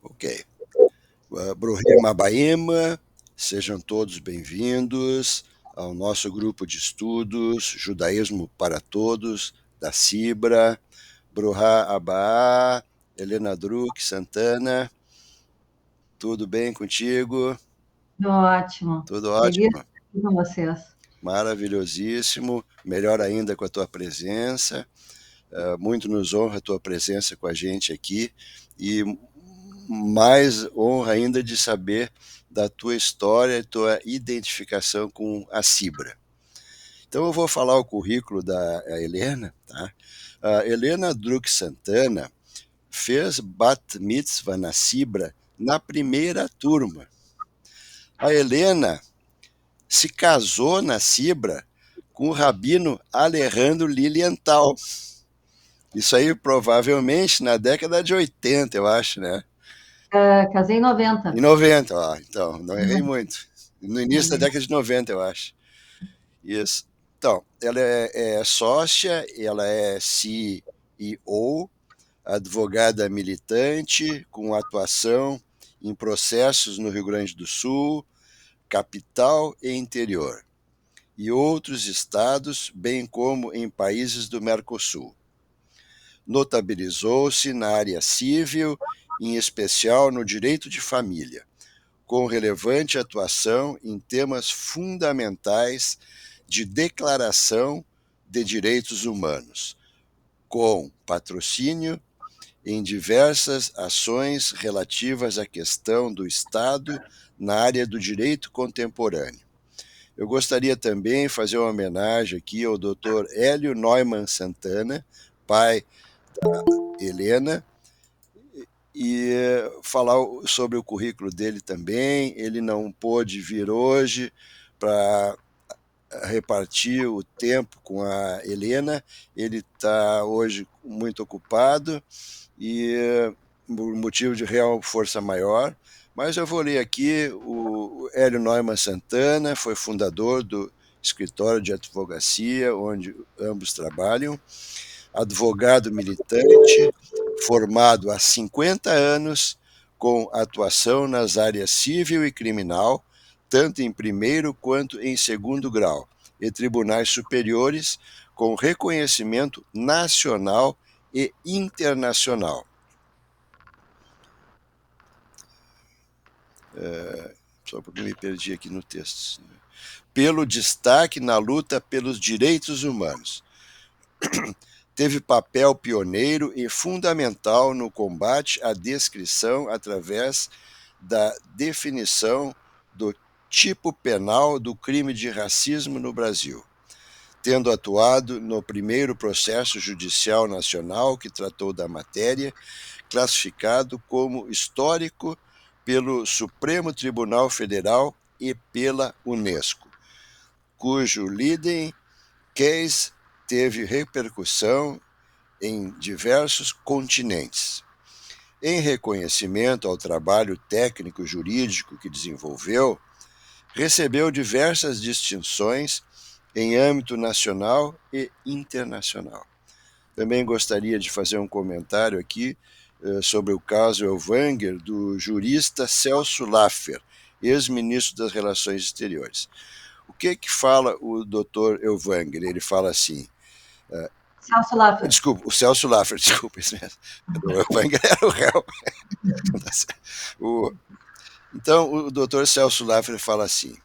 Ok. Bruhir Mabaima, sejam todos bem-vindos ao nosso grupo de estudos Judaísmo para Todos, da Cibra. Bruhá Abá, Helena Druck Santana, tudo bem contigo? Tudo ótimo. Tudo Feliz ótimo? com vocês. Maravilhosíssimo, melhor ainda com a tua presença. Muito nos honra a tua presença com a gente aqui e mais honra ainda de saber da tua história e tua identificação com a Cibra. Então eu vou falar o currículo da Helena. Tá? A Helena Druck Santana fez Bat Mitzvah na Cibra na primeira turma. A Helena se casou na Cibra com o rabino Alejandro Lilienthal. Isso aí provavelmente na década de 80, eu acho, né? Casei em 90. Em 90, então, não errei muito. No início da Uhum. década de 90, eu acho. Isso. Então, ela é sócia, ela é CEO, advogada militante, com atuação em processos no Rio Grande do Sul, capital e interior, e outros estados, bem como em países do Mercosul. Notabilizou-se na área civil, em especial no direito de família, com relevante atuação em temas fundamentais de declaração de direitos humanos, com patrocínio em diversas ações relativas à questão do Estado na área do direito contemporâneo. Eu gostaria também de fazer uma homenagem aqui ao Dr. Hélio Neumann Santana, pai da Helena, e falar sobre o currículo dele também. Ele não pôde vir hoje para repartir o tempo com a Helena, ele está hoje muito ocupado e por motivo de real força maior, mas eu vou ler aqui. O Hélio Neumann Santana foi fundador do escritório de advocacia onde ambos trabalham, advogado militante, formado há 50 anos, com atuação nas áreas civil e criminal, tanto em primeiro quanto em segundo grau, e tribunais superiores, com reconhecimento nacional e internacional. Só porque me perdi aqui no texto. Pelo destaque na luta pelos direitos humanos. Teve papel pioneiro e fundamental no combate à descrição através da definição do tipo penal do crime de racismo no Brasil, tendo atuado no primeiro processo judicial nacional que tratou da matéria, classificado como histórico pelo Supremo Tribunal Federal e pela Unesco, cujo leading case teve repercussão em diversos continentes. Em reconhecimento ao trabalho técnico-jurídico que desenvolveu, recebeu diversas distinções em âmbito nacional e internacional. Também gostaria de fazer um comentário aqui sobre o caso Elvanger, do jurista Celso Laffer, ex-ministro das Relações Exteriores. O que fala o doutor Elvanger? Ele fala assim... Celso Laffer. Desculpa, o Celso Laffer, desculpa, isso mesmo. O Elvanger era o réu. Então, o doutor Celso Laffer fala assim: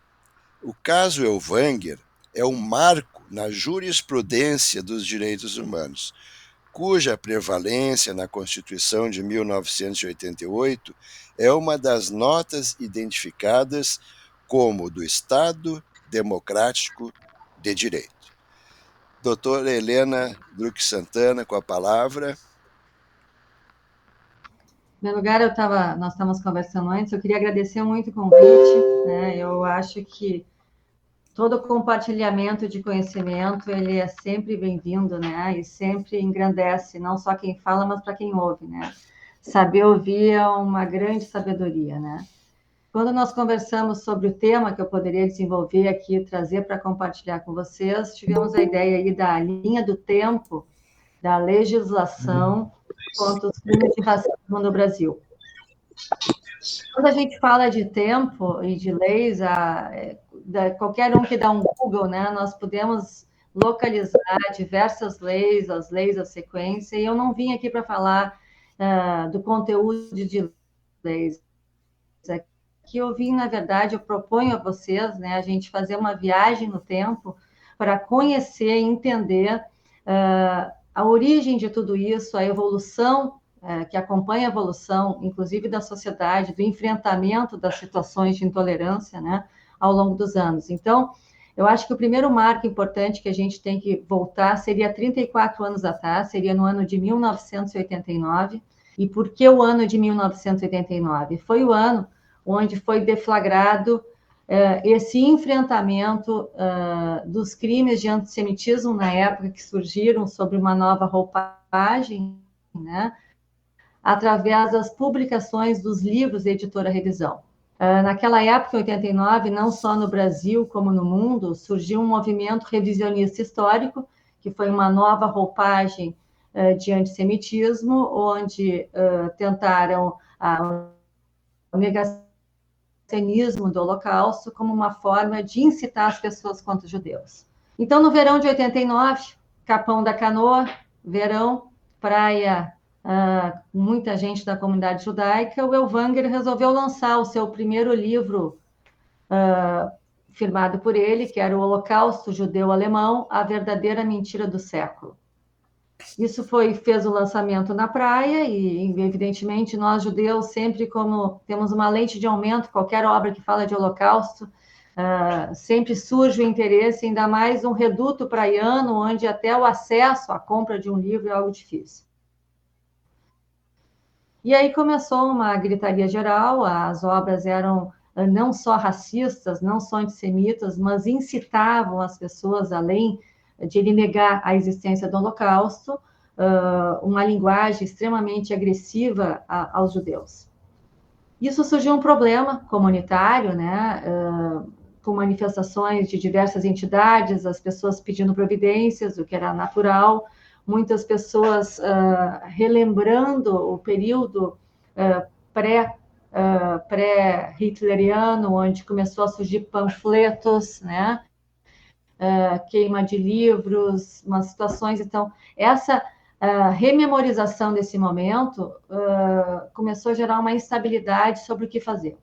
o caso Elvanger é um marco na jurisprudência dos direitos humanos, cuja prevalência na Constituição de 1988 é uma das notas identificadas como do Estado Democrático de Direito. Doutora Helena Druck Santana, com a palavra. Em primeiro lugar, nós estávamos conversando antes, eu queria agradecer muito o convite, né? Eu acho que todo compartilhamento de conhecimento, ele é sempre bem-vindo, né? E sempre engrandece, não só quem fala, mas para quem ouve, né? Saber ouvir é uma grande sabedoria, né? Quando nós conversamos sobre o tema que eu poderia desenvolver aqui, trazer para compartilhar com vocês, tivemos a ideia aí da linha do tempo da legislação contra os crimes de racismo no Brasil. Quando a gente fala de tempo e de leis, qualquer um que dá um Google, né, nós podemos localizar diversas leis, as leis da sequência, e eu não vim aqui para falar do conteúdo de leis. Aqui eu vim, na verdade, eu proponho a vocês, né, a gente fazer uma viagem no tempo para conhecer e entender a origem de tudo isso, a evolução que acompanha a evolução, inclusive da sociedade, do enfrentamento das situações de intolerância, né, ao longo dos anos. Então, eu acho que o primeiro marco importante que a gente tem que voltar seria 34 anos atrás, seria no ano de 1989. E por que o ano de 1989? Foi o ano onde foi deflagrado esse enfrentamento dos crimes de antissemitismo na época que surgiram sob uma nova roupagem, né, através das publicações dos livros da editora Revisão. Naquela época, em 89, não só no Brasil como no mundo, surgiu um movimento revisionista histórico, que foi uma nova roupagem de antissemitismo, onde tentaram o negacionismo do Holocausto como uma forma de incitar as pessoas contra os judeus. Então, no verão de 89, Capão da Canoa, verão, praia, muita gente da comunidade judaica, o Elvanger resolveu lançar o seu primeiro livro firmado por ele, que era o Holocausto Judeu-Alemão, a verdadeira mentira do século. Isso fez o lançamento na praia e, evidentemente, nós judeus sempre como temos uma lente de aumento, qualquer obra que fala de holocausto, sempre surge o interesse, ainda mais um reduto praiano, onde até o acesso à compra de um livro é algo difícil. E aí começou uma gritaria geral, as obras eram não só racistas, não só antissemitas, mas incitavam as pessoas, além de ele negar a existência do Holocausto, uma linguagem extremamente agressiva aos judeus. Isso surgiu um problema comunitário, né, com manifestações de diversas entidades, as pessoas pedindo providências, o que era natural, muitas pessoas relembrando o período pré-hitleriano, onde começou a surgir panfletos, né, queima de livros, umas situações. Então, essa rememorização desse momento começou a gerar uma instabilidade sobre o que fazer.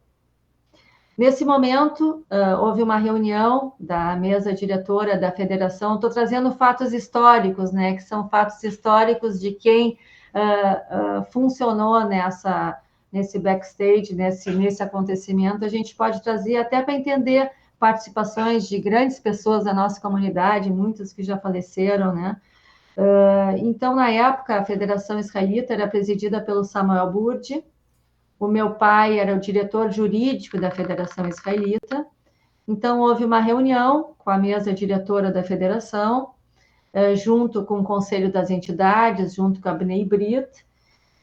Nesse momento, houve uma reunião da mesa diretora da federação. Estou trazendo fatos históricos, né, que são fatos históricos de quem funcionou nesse backstage, nesse acontecimento. A gente pode trazer até para entender participações de grandes pessoas da nossa comunidade, muitas que já faleceram, né? Então, na época, a Federação Israelita era presidida pelo Samuel Burdi. O meu pai era o diretor jurídico da Federação Israelita. Então, houve uma reunião com a mesa diretora da federação, junto com o Conselho das Entidades, junto com a Bnei Brit.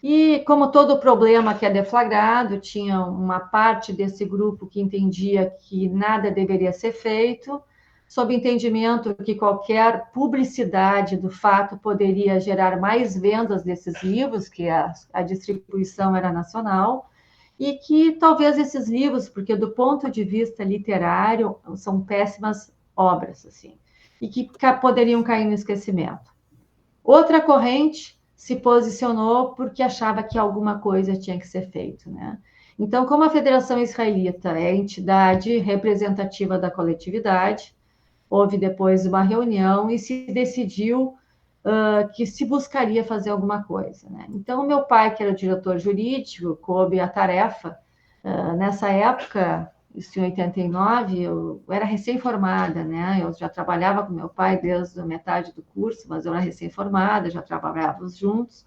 E, como todo problema que é deflagrado, tinha uma parte desse grupo que entendia que nada deveria ser feito, sob entendimento que qualquer publicidade do fato poderia gerar mais vendas desses livros, que a distribuição era nacional, e que talvez esses livros, porque do ponto de vista literário, são péssimas obras, assim, e que poderiam cair no esquecimento. Outra corrente se posicionou porque achava que alguma coisa tinha que ser feito, né? Então, como a Federação Israelita é a entidade representativa da coletividade, houve depois uma reunião e se decidiu que se buscaria fazer alguma coisa, né? Então, o meu pai, que era o diretor jurídico, coube a tarefa. Nessa época, isso em 89, eu era recém-formada, né? Eu já trabalhava com meu pai desde a metade do curso, mas eu era recém-formada, já trabalhávamos juntos.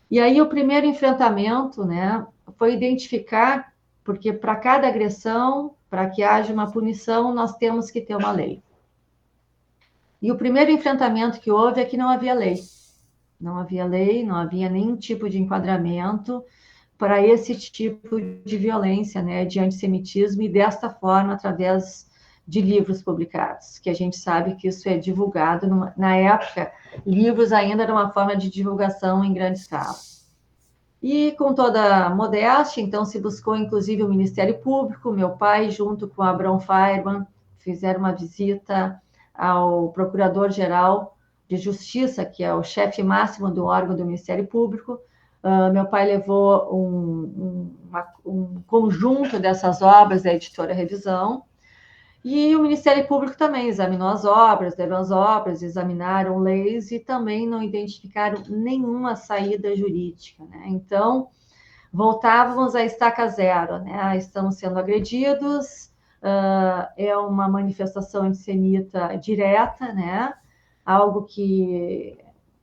E aí, o primeiro enfrentamento, né, foi identificar, porque para cada agressão, para que haja uma punição, nós temos que ter uma lei. E o primeiro enfrentamento que houve é que não havia lei. Não havia lei, não havia nenhum tipo de enquadramento para esse tipo de violência, né, de antissemitismo, e desta forma, através de livros publicados, que a gente sabe que isso é divulgado, na época, livros ainda era uma forma de divulgação em grande escala. E com toda a modéstia, então se buscou inclusive o Ministério Público. Meu pai, junto com Abrão Feierman, fizeram uma visita ao Procurador-Geral de Justiça, que é o chefe máximo do órgão do Ministério Público. Meu pai levou um conjunto dessas obras da editora Revisão, e o Ministério Público também examinou as obras, deram as obras, examinaram leis e também não identificaram nenhuma saída jurídica, né? Então, voltávamos à estaca zero, né? Estamos sendo agredidos, é uma manifestação antissemita direta, né? Algo que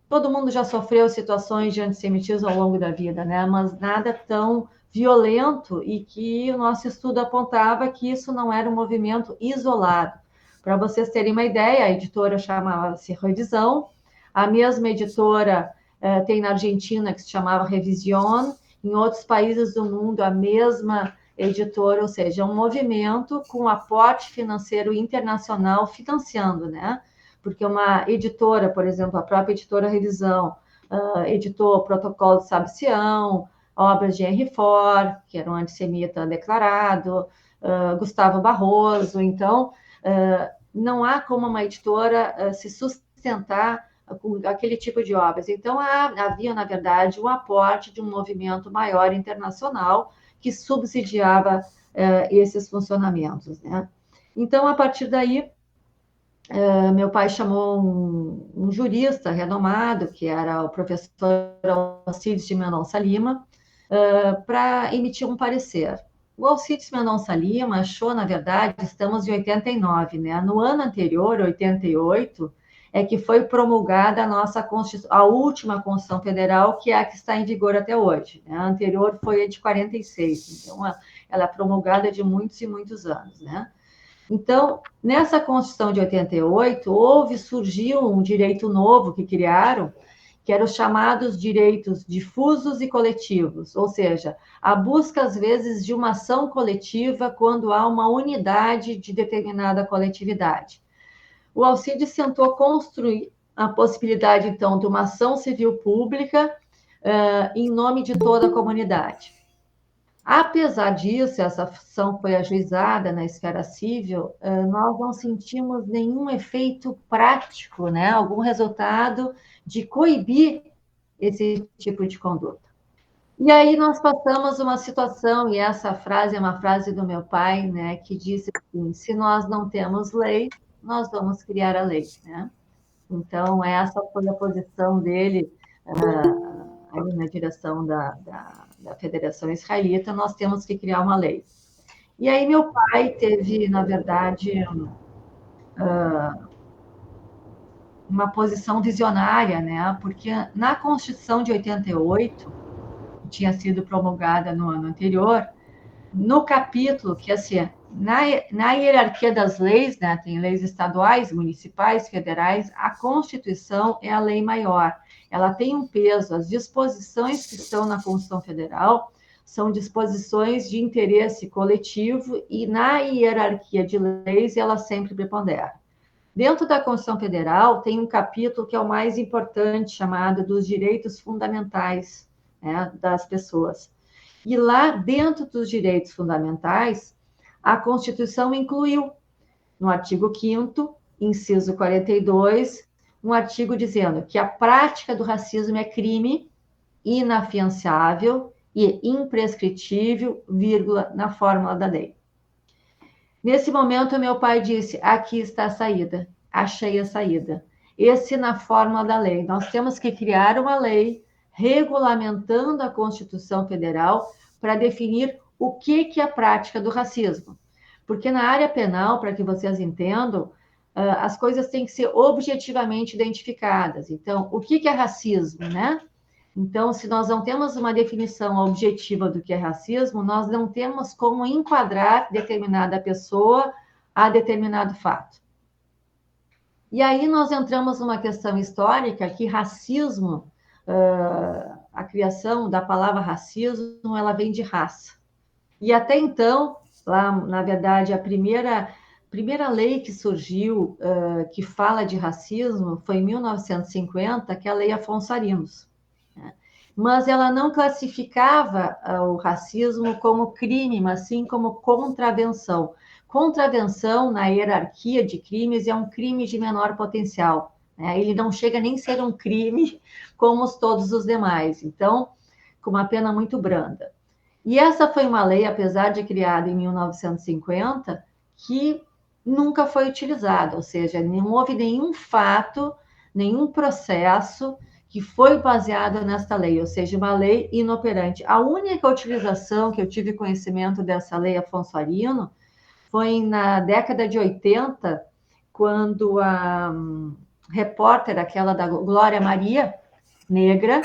todo mundo já sofreu situações de antissemitismo ao longo da vida, né? Mas nada tão violento, e que o nosso estudo apontava que isso não era um movimento isolado. Para vocês terem uma ideia, a editora chamava-se Revisão, a mesma editora tem na Argentina, que se chamava Revisión, em outros países do mundo a mesma editora, ou seja, um movimento com aporte financeiro internacional financiando, né? Porque uma editora, por exemplo, a própria editora Revisão, editou o Protocolo de Sabe-Sião, obras de Henry Ford, que era um antissemita declarado, Gustavo Barroso. Então, não há como uma editora se sustentar com aquele tipo de obras. Então, havia, na verdade, um aporte de um movimento maior internacional que subsidiava esses funcionamentos, né? Então, a partir daí, meu pai chamou um jurista renomado, que era o professor Alcides de Mendonça Lima, para emitir um parecer. O Alcides Mendonça Lima achou, na verdade, estamos em 89, né? No ano anterior, 88, é que foi promulgada a nossa Constituição, a última Constituição Federal, que é a que está em vigor até hoje, né? A anterior foi a de 46, então ela é promulgada de muitos e muitos anos, né? Então, nessa Constituição de 88, surgiu um direito novo que criaram, que eram os chamados direitos difusos e coletivos, ou seja, a busca, às vezes, de uma ação coletiva quando há uma unidade de determinada coletividade. O Alcides tentou construir a possibilidade, então, de uma ação civil pública em nome de toda a comunidade. Apesar disso, essa ação foi ajuizada na esfera civil, nós não sentimos nenhum efeito prático, né? Algum resultado de coibir esse tipo de conduta. E aí nós passamos uma situação, e essa frase é uma frase do meu pai, né, que disse assim: se nós não temos lei, nós vamos criar a lei, né? Então, essa foi a posição dele ali na direção da Federação Israelita. Nós temos que criar uma lei. E aí meu pai teve, na verdade, uma posição visionária, né? Porque na Constituição de 88, que tinha sido promulgada no ano anterior, no capítulo que, assim, na hierarquia das leis, né, tem leis estaduais, municipais, federais, a Constituição é a lei maior. Ela tem um peso. As disposições que estão na Constituição Federal são disposições de interesse coletivo, e na hierarquia de leis ela sempre prepondera. Dentro da Constituição Federal tem um capítulo que é o mais importante, chamado dos direitos fundamentais, né, das pessoas. E lá, dentro dos direitos fundamentais, a Constituição incluiu, no artigo 5º, inciso 42, um artigo dizendo que a prática do racismo é crime inafiançável e imprescritível, vírgula, na fórmula da lei. Nesse momento, meu pai disse: aqui está a saída, achei a saída. Esse na fórmula da lei. Nós temos que criar uma lei regulamentando a Constituição Federal para definir o que é a prática do racismo. Porque na área penal, para que vocês entendam, as coisas têm que ser objetivamente identificadas. Então, o que é racismo, né? Então, se nós não temos uma definição objetiva do que é racismo, nós não temos como enquadrar determinada pessoa a determinado fato. E aí nós entramos numa questão histórica que racismo, a criação da palavra racismo, ela vem de raça. E até então, lá, na verdade, a primeira lei que surgiu, que fala de racismo, foi em 1950, que é a Lei Afonso Arinos. mas ela não classificava o racismo como crime, mas sim como contravenção. Contravenção, na hierarquia de crimes, é um crime de menor potencial, né? Ele não chega nem a ser um crime como todos os demais. Então, com uma pena muito branda. E essa foi uma lei, apesar de criada em 1950, que nunca foi utilizada, ou seja, não houve nenhum fato, nenhum processo que foi baseado nesta lei, ou seja, uma lei inoperante. A única utilização que eu tive conhecimento dessa lei Afonso Arino foi na década de 80, quando a repórter, aquela da Glória Maria, negra,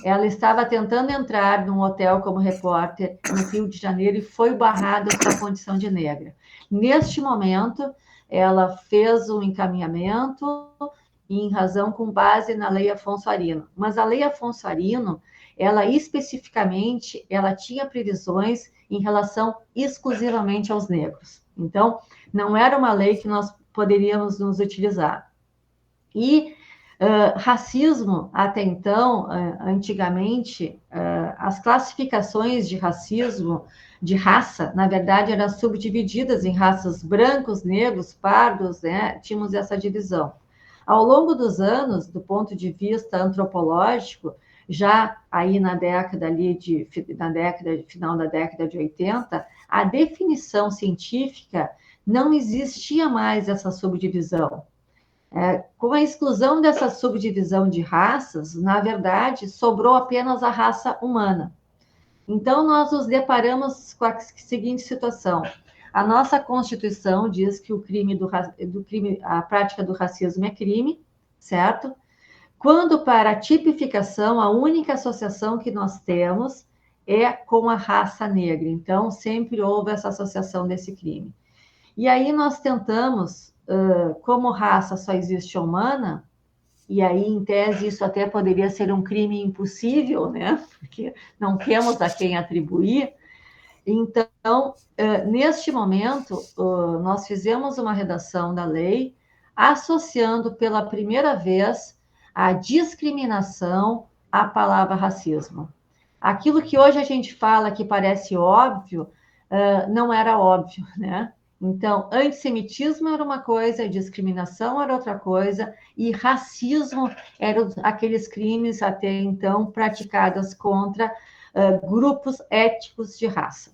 ela estava tentando entrar num hotel como repórter no Rio de Janeiro e foi barrada sua condição de negra. Neste momento, ela fez um encaminhamento em razão com base na Lei Afonso Arino. Mas a Lei Afonso Arino, ela especificamente, ela tinha previsões em relação exclusivamente aos negros. Então, não era uma lei que nós poderíamos nos utilizar. E racismo, até então, antigamente, as classificações de racismo, de raça, na verdade, eram subdivididas em raças brancos, negros, pardos, né? Tínhamos essa divisão. Ao longo dos anos, do ponto de vista antropológico, já aí na década ali final da década de 80, a definição científica não existia mais essa subdivisão. Com a exclusão dessa subdivisão de raças, na verdade, sobrou apenas a raça humana. Então, nós nos deparamos com a seguinte situação: a nossa Constituição diz que o crime a prática do racismo é crime, certo? Quando para a tipificação, a única associação que nós temos é com a raça negra. Então, sempre houve essa associação desse crime. E aí nós tentamos, como raça só existe a humana, e aí, em tese, isso até poderia ser um crime impossível, né? Porque não temos a quem atribuir. Então, neste momento, nós fizemos uma redação da lei associando pela primeira vez a discriminação à palavra racismo. Aquilo que hoje a gente fala que parece óbvio, não era óbvio, né? Então, antissemitismo era uma coisa, discriminação era outra coisa, e racismo eram aqueles crimes até então praticados contra grupos étnicos de raça.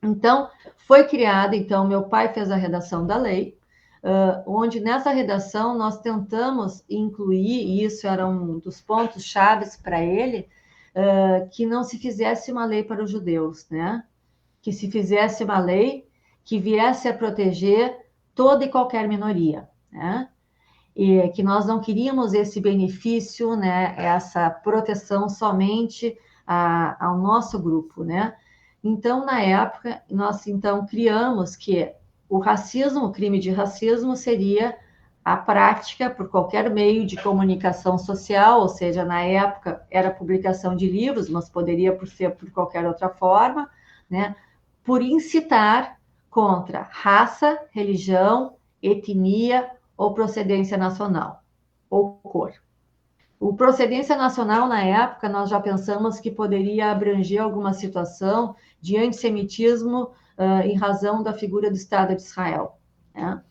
Então, foi criada, então, meu pai fez a redação da lei, onde nessa redação nós tentamos incluir, e isso era um dos pontos chaves para ele, que não se fizesse uma lei para os judeus, né? Que se fizesse uma lei que viesse a proteger toda e qualquer minoria, né? E que nós não queríamos esse benefício, né? Essa proteção somente ao nosso grupo, né? Então, na época, nós então criamos que o racismo, o crime de racismo, seria a prática por qualquer meio de comunicação social, ou seja, na época era publicação de livros, mas poderia ser por qualquer outra forma, né? Por incitar contra raça, religião, etnia ou procedência nacional, ou cor. O procedência nacional, na época, nós já pensamos que poderia abranger alguma situação de antissemitismo em razão da figura do Estado de Israel, né?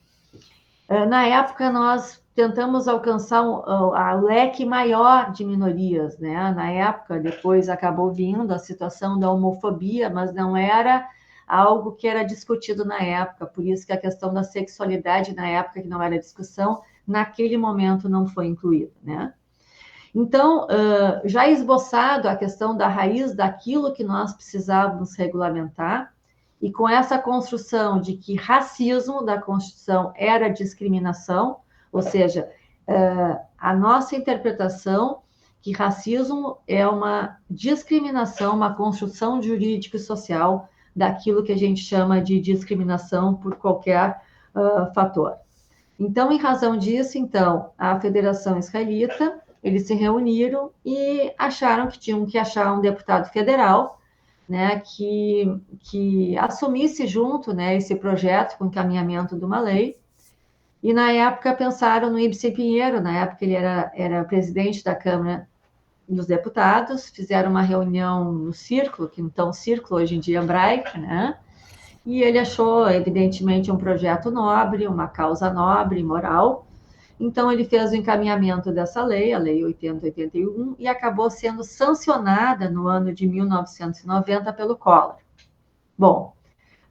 Na época, nós tentamos alcançar o leque maior de minorias, né? Na época, depois acabou vindo a situação da homofobia, mas não era algo que era discutido na época, por isso que a questão da sexualidade, na época que não era discussão, naquele momento não foi incluída, né? Então, já esboçado a questão da raiz daquilo que nós precisávamos regulamentar, e com essa construção de que racismo da Constituição era discriminação, ou seja, a nossa interpretação que racismo é uma discriminação, uma construção jurídica e social daquilo que a gente chama de discriminação por qualquer fator. Então, em razão disso, então, a Federação Israelita, eles se reuniram e acharam que tinham que achar um deputado federal, né, que assumisse junto, né, esse projeto com encaminhamento de uma lei. E, na época, pensaram no Ibsen Pinheiro, na época ele era presidente da Câmara dos deputados, fizeram uma reunião no Círculo, que então Círculo hoje em dia é Hebraica, né? E ele achou, evidentemente, um projeto nobre, uma causa nobre, moral. Então, ele fez o encaminhamento dessa lei, a Lei 8081, e acabou sendo sancionada no ano de 1990 pelo Collor. Bom,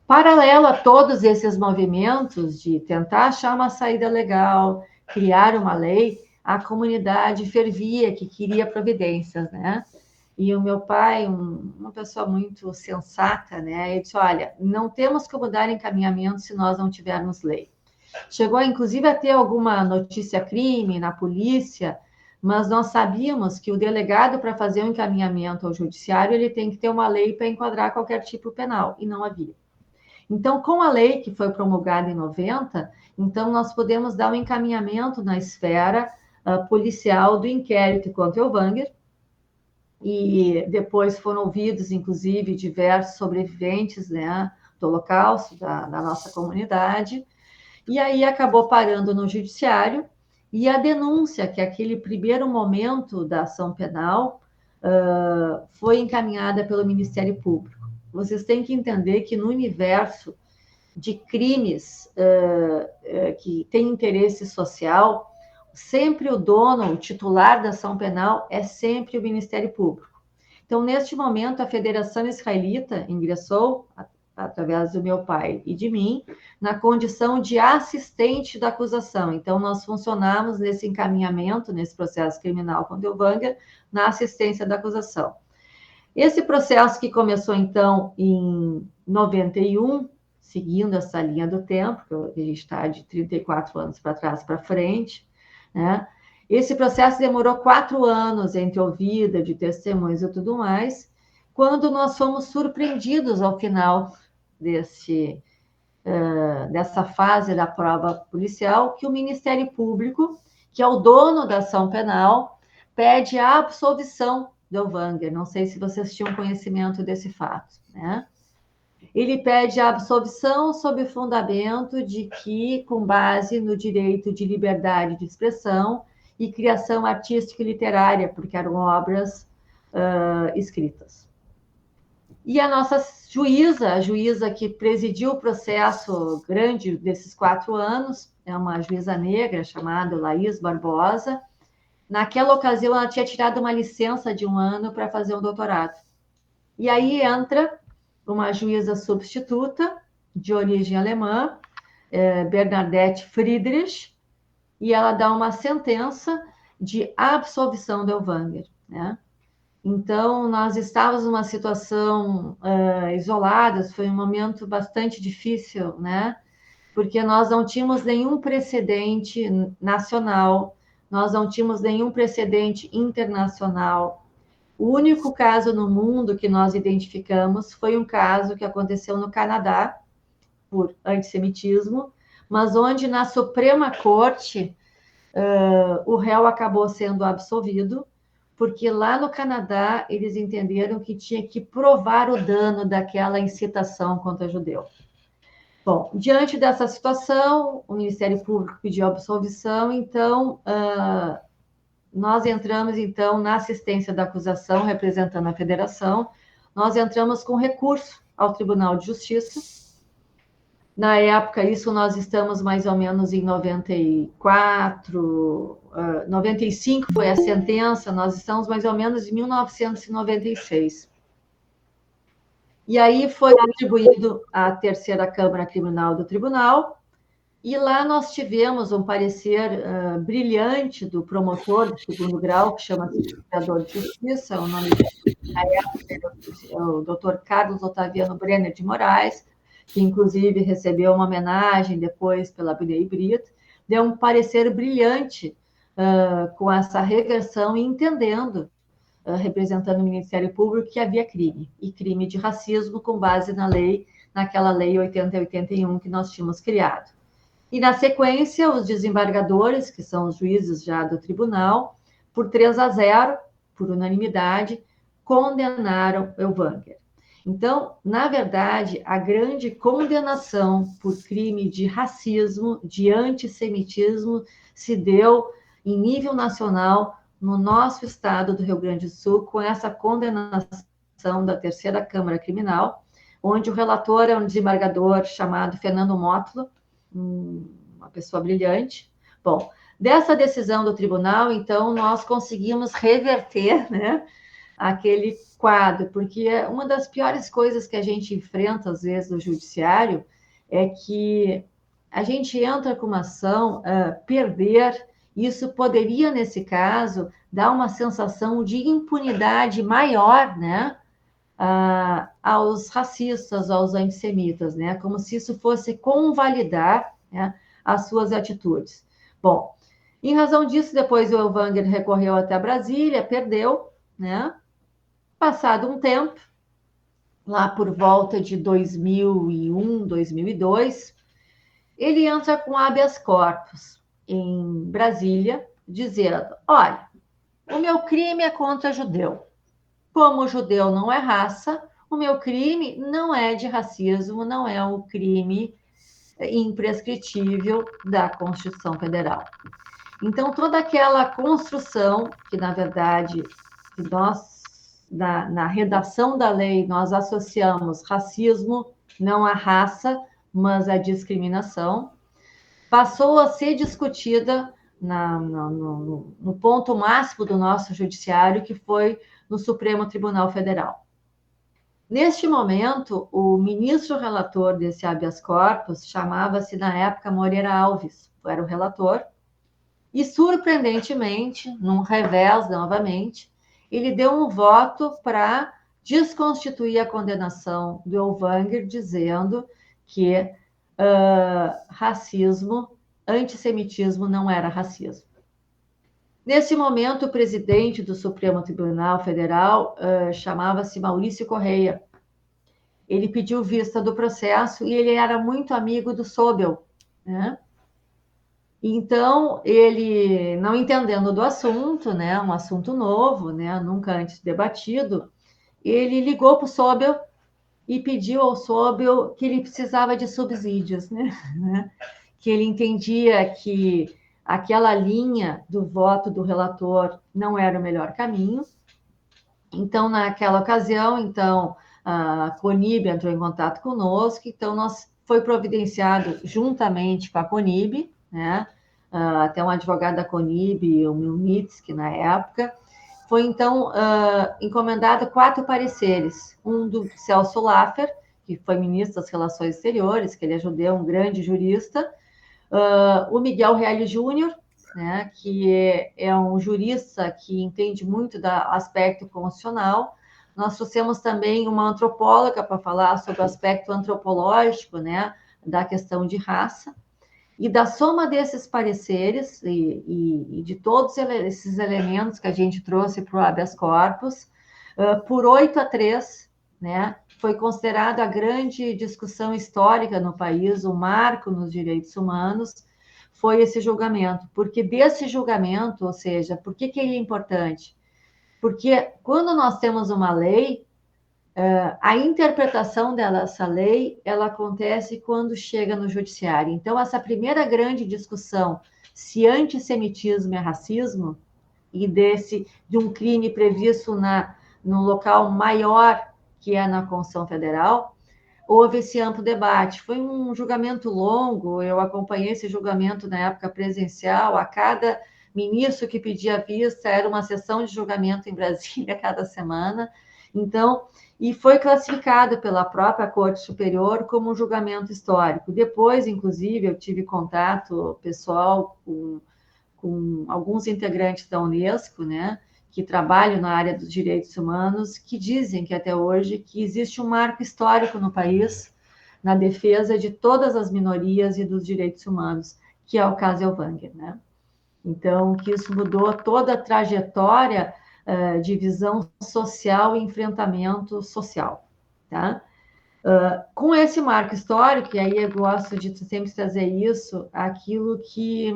paralelo a todos esses movimentos de tentar achar uma saída legal, criar uma lei, a comunidade fervia, que queria providências, né? E o meu pai, uma pessoa muito sensata, né? Ele disse, olha, não temos como dar encaminhamento se nós não tivermos lei. Chegou, inclusive, a ter alguma notícia crime na polícia, mas nós sabíamos que o delegado, para fazer um encaminhamento ao judiciário, ele tem que ter uma lei para enquadrar qualquer tipo penal, e não havia. Então, com a lei que foi promulgada em 90, então nós podemos dar um encaminhamento na esfera policial do inquérito contra o Wanger, e depois foram ouvidos, inclusive, diversos sobreviventes, né, do Holocausto, da nossa comunidade, e aí acabou parando no judiciário, e a denúncia, que é aquele primeiro momento da ação penal, foi encaminhada pelo Ministério Público. Vocês têm que entender que no universo de crimes que tem interesse social, sempre o dono, o titular da ação penal é sempre o Ministério Público. Então, neste momento, a Federação Israelita ingressou, através do meu pai e de mim, na condição de assistente da acusação. Então, nós funcionamos nesse encaminhamento, nesse processo criminal contra o Wanger, na assistência da acusação. Esse processo que começou, então, em 91, seguindo essa linha do tempo, que a gente está de 34 anos para trás para frente, né? Esse processo demorou 4 anos entre ouvida de testemunhos e tudo mais, quando nós fomos surpreendidos ao final dessa fase da prova policial, que o Ministério Público, que é o dono da ação penal, pede a absolvição do Wanger. Não sei se vocês tinham conhecimento desse fato, né? Ele pede a absolvição sob o fundamento de que, com base no direito de liberdade de expressão e criação artística e literária, porque eram obras escritas. E a nossa juíza, a juíza que presidiu o processo grande desses 4 anos, é uma juíza negra chamada Laís Barbosa. Naquela ocasião, ela tinha tirado uma licença de 1 ano para fazer um doutorado. E aí entra uma juíza substituta, de origem alemã, Bernadette Friedrich, e ela dá uma sentença de absolvição do Wanger, né? Então, nós estávamos numa situação isoladas, foi um momento bastante difícil, né? Porque nós não tínhamos nenhum precedente nacional, nós não tínhamos nenhum precedente internacional. O único caso no mundo que nós identificamos foi um caso que aconteceu no Canadá, por antissemitismo, mas onde na Suprema Corte o réu acabou sendo absolvido, porque lá no Canadá eles entenderam que tinha que provar o dano daquela incitação contra judeu. Bom, diante dessa situação, o Ministério Público pediu absolvição, então nós entramos, então, na assistência da acusação, representando a federação, nós entramos com recurso ao Tribunal de Justiça. Na época, isso nós estamos mais ou menos em 94, 95 foi a sentença, nós estamos mais ou menos em 1996. E aí foi atribuído à terceira Câmara Criminal do Tribunal, e lá nós tivemos um parecer brilhante do promotor de segundo grau, que chama-se Procurador de Justiça, o nome dele na época é o Dr. Carlos Otaviano Brenner de Moraes, que inclusive recebeu uma homenagem depois pela Bnei Brit, deu um parecer brilhante com essa regressão e entendendo, representando o Ministério Público, que havia crime, e crime de racismo com base naquela lei 8081 que nós tínhamos criado. E, na sequência, os desembargadores, que são os juízes já do tribunal, por 3-0, por unanimidade, condenaram o Wanger. Então, na verdade, a grande condenação por crime de racismo, de antissemitismo, se deu em nível nacional no nosso estado do Rio Grande do Sul, com essa condenação da Terceira Câmara Criminal, onde o relator é um desembargador chamado Fernando Mótolo, uma pessoa brilhante. Bom, dessa decisão do tribunal, então, nós conseguimos reverter, né, aquele quadro, porque uma das piores coisas que a gente enfrenta, às vezes, no judiciário, é que a gente entra com uma ação, perder, isso poderia, nesse caso, dar uma sensação de impunidade maior, né, aos racistas, aos antissemitas, né, como se isso fosse convalidar, né, as suas atitudes. Bom, em razão disso, depois o Elvanger recorreu até Brasília, perdeu, né? Passado um tempo, lá por volta de 2001, 2002, ele entra com habeas corpus em Brasília, dizendo: olha, o meu crime é contra judeu. Como o judeu não é raça, o meu crime não é de racismo, não é um crime imprescritível da Constituição Federal. Então, toda aquela construção, que na verdade, nós, na redação da lei, nós associamos racismo não à raça, mas à discriminação, passou a ser discutida no ponto máximo do nosso judiciário, que foi no Supremo Tribunal Federal. Neste momento, o ministro relator desse habeas corpus chamava-se, na época, Moreira Alves, era o relator, e, surpreendentemente, num revés novamente, ele deu um voto para desconstituir a condenação do Elvanger, dizendo que racismo, antissemitismo não era racismo. Nesse momento, o presidente do Supremo Tribunal Federal chamava-se Maurício Correia. Ele pediu vista do processo e ele era muito amigo do Sobel, né? Então, ele, não entendendo do assunto, né, um assunto novo, né, nunca antes debatido, ele ligou para o Sobel e pediu ao Sobel que ele precisava de subsídios, né? Que ele entendia que aquela linha do voto do relator não era o melhor caminho. Então, naquela ocasião, então, a Conib entrou em contato conosco, então foi providenciado juntamente com a Conib, né? Até um advogado da Conib, o Milnitsky, na época, foi então encomendado 4 pareceres, um do Celso Laffer, que foi ministro das Relações Exteriores, que ele é judeu, um grande jurista, o Miguel Reale Júnior, né, que é um jurista que entende muito do aspecto constitucional. Nós trouxemos também uma antropóloga para falar sobre o aspecto antropológico, né, da questão de raça. E da soma desses pareceres e de todos esses elementos que a gente trouxe para o habeas corpus, por 8-3, né, foi considerada a grande discussão histórica no país, o marco nos direitos humanos, foi esse julgamento. Porque desse julgamento, ou seja, por que ele é importante? Porque quando nós temos uma lei, a interpretação dessa lei, ela acontece quando chega no judiciário. Então, essa primeira grande discussão, se antissemitismo é racismo, e de um crime previsto no local maior, que é na Constituição Federal, houve esse amplo debate. Foi um julgamento longo, eu acompanhei esse julgamento na época presencial, a cada ministro que pedia vista, era uma sessão de julgamento em Brasília cada semana. Então, e foi classificado pela própria Corte Superior como um julgamento histórico. Depois, inclusive, eu tive contato pessoal com alguns integrantes da Unesco, né, que trabalham na área dos direitos humanos, que dizem que até hoje que existe um marco histórico no país na defesa de todas as minorias e dos direitos humanos, que é o caso Elvanger, né? Então, que isso mudou toda a trajetória de visão social e enfrentamento social, tá? Com esse marco histórico, e aí eu gosto de sempre trazer isso, aquilo que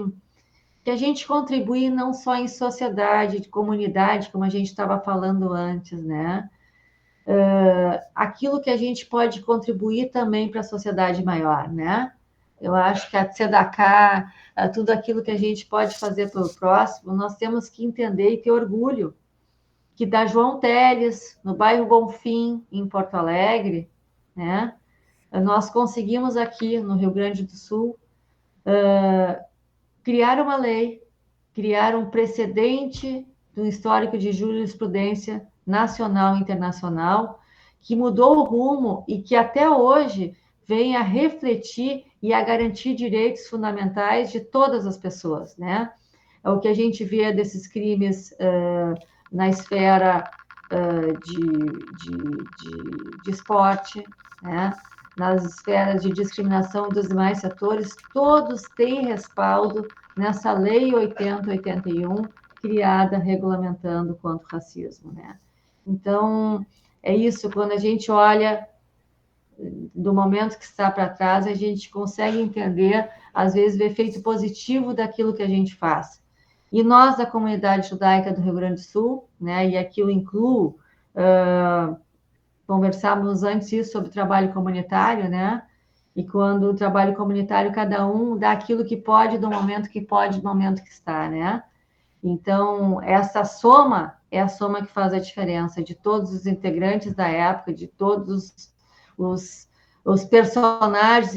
a gente contribui não só em sociedade, de comunidade, como a gente estava falando antes, né? Aquilo que a gente pode contribuir também para a sociedade maior, né? eu acho que a tzedakah, tudo aquilo que a gente pode fazer pelo próximo, nós temos que entender e ter orgulho que da João Teles, no bairro Bonfim, em Porto Alegre, né, nós conseguimos aqui no Rio Grande do Sul criar uma lei, criar um precedente do histórico de jurisprudência nacional e internacional, que mudou o rumo e que até hoje vem a refletir e a garantir direitos fundamentais de todas as pessoas, né? É o que a gente vê desses crimes na esfera de esporte, né? Nas esferas de discriminação dos demais setores, todos têm respaldo nessa Lei 8081, criada regulamentando contra o racismo, né? Então, é isso, quando a gente olha do momento que está para trás, a gente consegue entender, às vezes, o efeito positivo daquilo que a gente faz. E nós, da comunidade judaica do Rio Grande do Sul, né, e aqui eu incluo, conversávamos antes sobre trabalho comunitário, né? E quando o trabalho comunitário, cada um dá aquilo que pode, do momento que pode, do momento que está, né? Então, essa soma é a soma que faz a diferença de todos os integrantes da época, de todos os personagens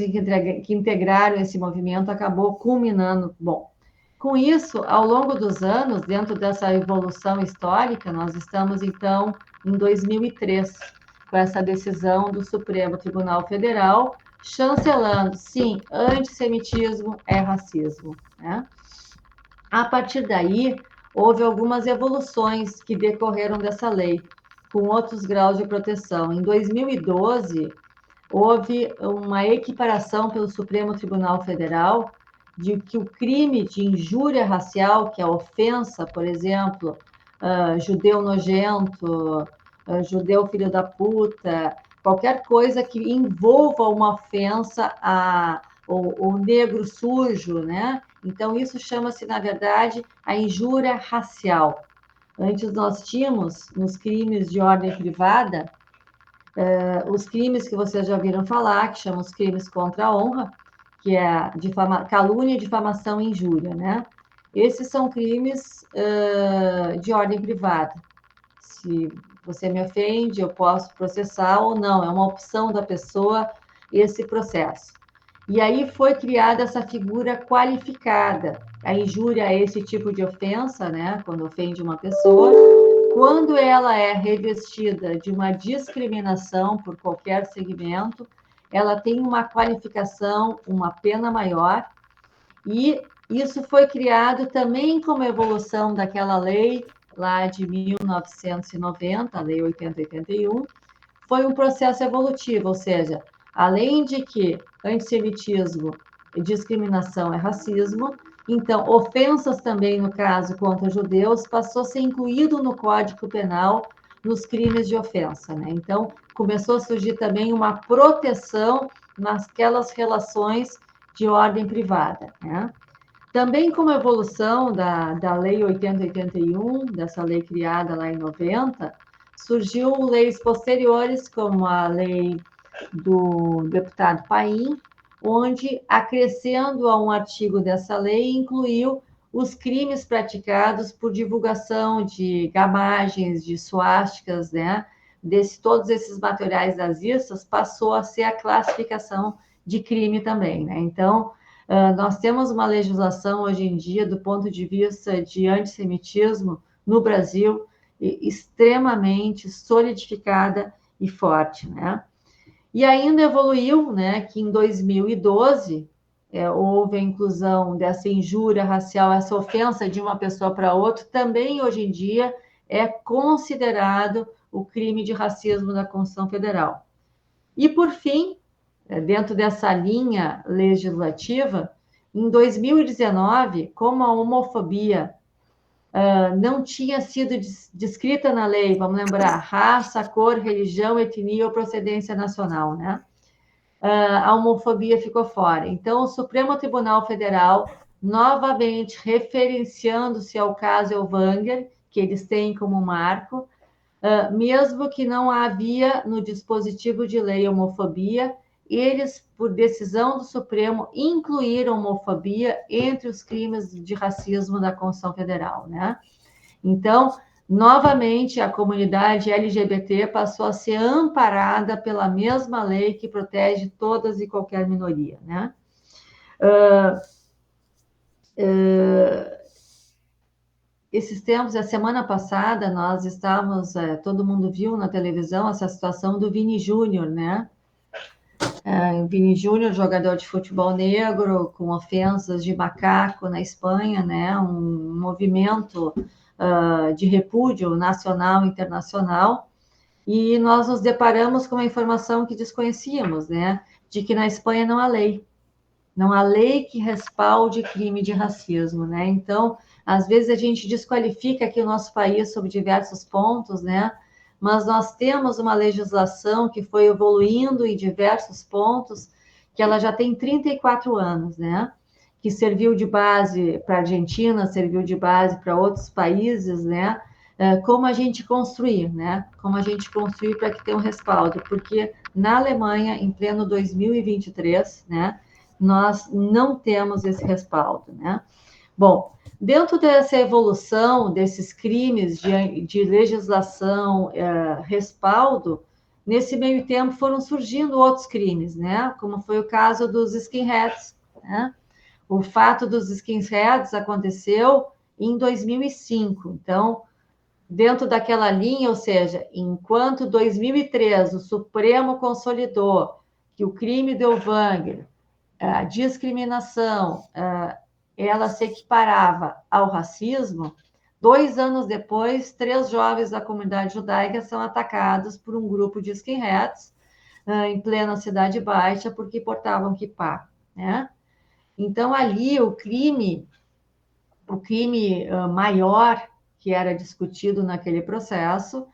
que integraram esse movimento, acabou culminando. Bom, com isso, ao longo dos anos, dentro dessa evolução histórica, nós estamos, então, em 2003, com essa decisão do Supremo Tribunal Federal, chancelando, sim, antissemitismo é racismo, né? A partir daí, houve algumas evoluções que decorreram dessa lei, com outros graus de proteção. Em 2012, houve uma equiparação pelo Supremo Tribunal Federal de que o crime de injúria racial, que é a ofensa, por exemplo, judeu nojento, judeu filho da puta, qualquer coisa que envolva uma ofensa o negro sujo, né? Então, isso chama-se, na verdade, a injúria racial. Antes nós tínhamos, nos crimes de ordem privada, os crimes que vocês já ouviram falar, que chamam os crimes contra a honra, que é calúnia, difamação e injúria, né? Esses são crimes de ordem privada. Se você me ofende, eu posso processar ou não, é uma opção da pessoa esse processo. E aí foi criada essa figura qualificada. A injúria é esse tipo de ofensa, né? Quando ofende uma pessoa. Quando ela é revestida de uma discriminação por qualquer segmento, ela tem uma qualificação, uma pena maior. E isso foi criado também como evolução daquela lei lá de 1990, a Lei 8081, foi um processo evolutivo, ou seja, além de que antissemitismo e discriminação é racismo, então ofensas também, no caso, contra judeus, passou a ser incluído no Código Penal nos crimes de ofensa, né? Então, começou a surgir também uma proteção naquelas relações de ordem privada, né? Também como evolução da Lei 8081, dessa lei criada lá em 90, surgiu leis posteriores, como a lei do deputado Paim, onde, acrescendo a um artigo dessa lei, incluiu os crimes praticados por divulgação de gamagens, de suásticas, né? Todos esses materiais nazistas, passou a ser a classificação de crime também, né? Então, nós temos uma legislação hoje em dia, do ponto de vista de antissemitismo no Brasil, extremamente solidificada e forte, né? E ainda evoluiu, né, que em 2012 houve a inclusão dessa injúria racial, essa ofensa de uma pessoa para outra, também hoje em dia é considerado o crime de racismo da Constituição Federal. E, por fim, dentro dessa linha legislativa, em 2019, como a homofobia não tinha sido descrita na lei, vamos lembrar, raça, cor, religião, etnia ou procedência nacional, né? A homofobia ficou fora. Então, o Supremo Tribunal Federal, novamente referenciando-se ao caso Elvanger, que eles têm como marco, mesmo que não havia no dispositivo de lei homofobia, eles, por decisão do Supremo, incluíram homofobia entre os crimes de racismo da Constituição Federal, né? Então, novamente, a comunidade LGBT passou a ser amparada pela mesma lei que protege todas e qualquer minoria, né? Esses tempos, a semana passada, nós estávamos, todo mundo viu na televisão essa situação do Vini Júnior, né? Vini Júnior, jogador de futebol negro, com ofensas de macaco na Espanha, né? Um movimento de repúdio nacional e internacional, e nós nos deparamos com uma informação que desconhecíamos, né? De que na Espanha não há lei. Não há lei que respalde crime de racismo, né? Então, às vezes a gente desqualifica aqui o nosso país sobre diversos pontos, né? Mas nós temos uma legislação que foi evoluindo em diversos pontos, que ela já tem 34 anos, né? Que serviu de base para a Argentina, serviu de base para outros países, né? Como a gente construir, né? Como a gente construir para que tenha um respaldo, porque na Alemanha, em pleno 2023, né? Nós não temos esse respaldo, né? Bom, dentro dessa evolução desses crimes de legislação, respaldo, nesse meio tempo foram surgindo outros crimes, né? Como foi o caso dos skinheads, né? O fato dos skinheads aconteceu em 2005, então, dentro daquela linha, ou seja, enquanto 2003 o Supremo consolidou que o crime de Elvanger, a discriminação, ela se equiparava ao racismo, 2 anos depois, 3 jovens da comunidade judaica são atacados por um grupo de skinheads em plena Cidade Baixa porque portavam kippá, né? Então, ali, o crime maior que era discutido naquele processo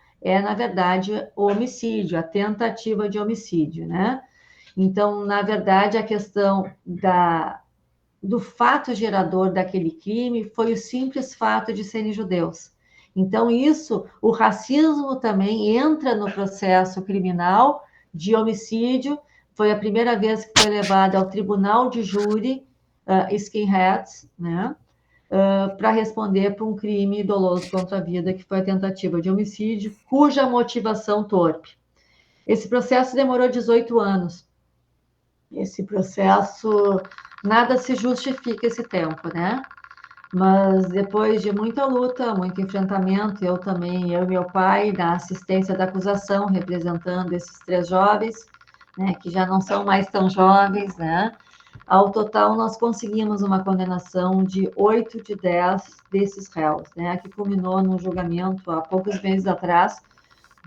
na verdade, o homicídio, a tentativa de homicídio, né? Então, na verdade, a questão do fato gerador daquele crime foi o simples fato de serem judeus. Então, o racismo também entra no processo criminal de homicídio. Foi a primeira vez que foi levado ao tribunal de júri, skinheads, né? Para responder por um crime doloso contra a vida, que foi a tentativa de homicídio, cuja motivação torpe. Esse processo demorou 18 anos. Esse processo, nada se justifica esse tempo, né? Mas depois de muita luta, muito enfrentamento, eu e meu pai, da assistência da acusação, representando esses 3 jovens, né, que já não são mais tão jovens, né? Ao total, nós conseguimos uma condenação de 8 de 10 desses réus, né, que culminou no julgamento há poucos meses atrás,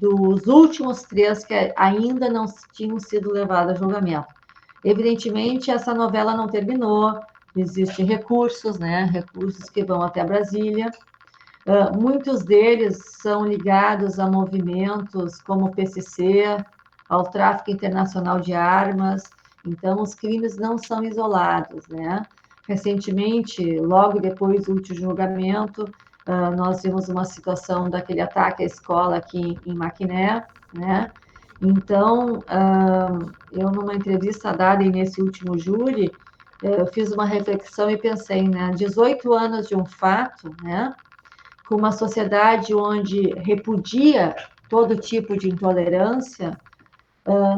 dos últimos 3 que ainda não tinham sido levados a julgamento. Evidentemente, essa novela não terminou, existem recursos, né? Recursos que vão até Brasília. Muitos deles são ligados a movimentos como o PCC, ao tráfico internacional de armas. Então, os crimes não são isolados, né? Recentemente, logo depois do último julgamento, nós vimos uma situação daquele ataque à escola aqui em Maquiné, né? Então, eu, numa entrevista dada nesse último júri, eu fiz uma reflexão e pensei, né? 18 anos de um fato, né? Com uma sociedade onde repudia todo tipo de intolerância,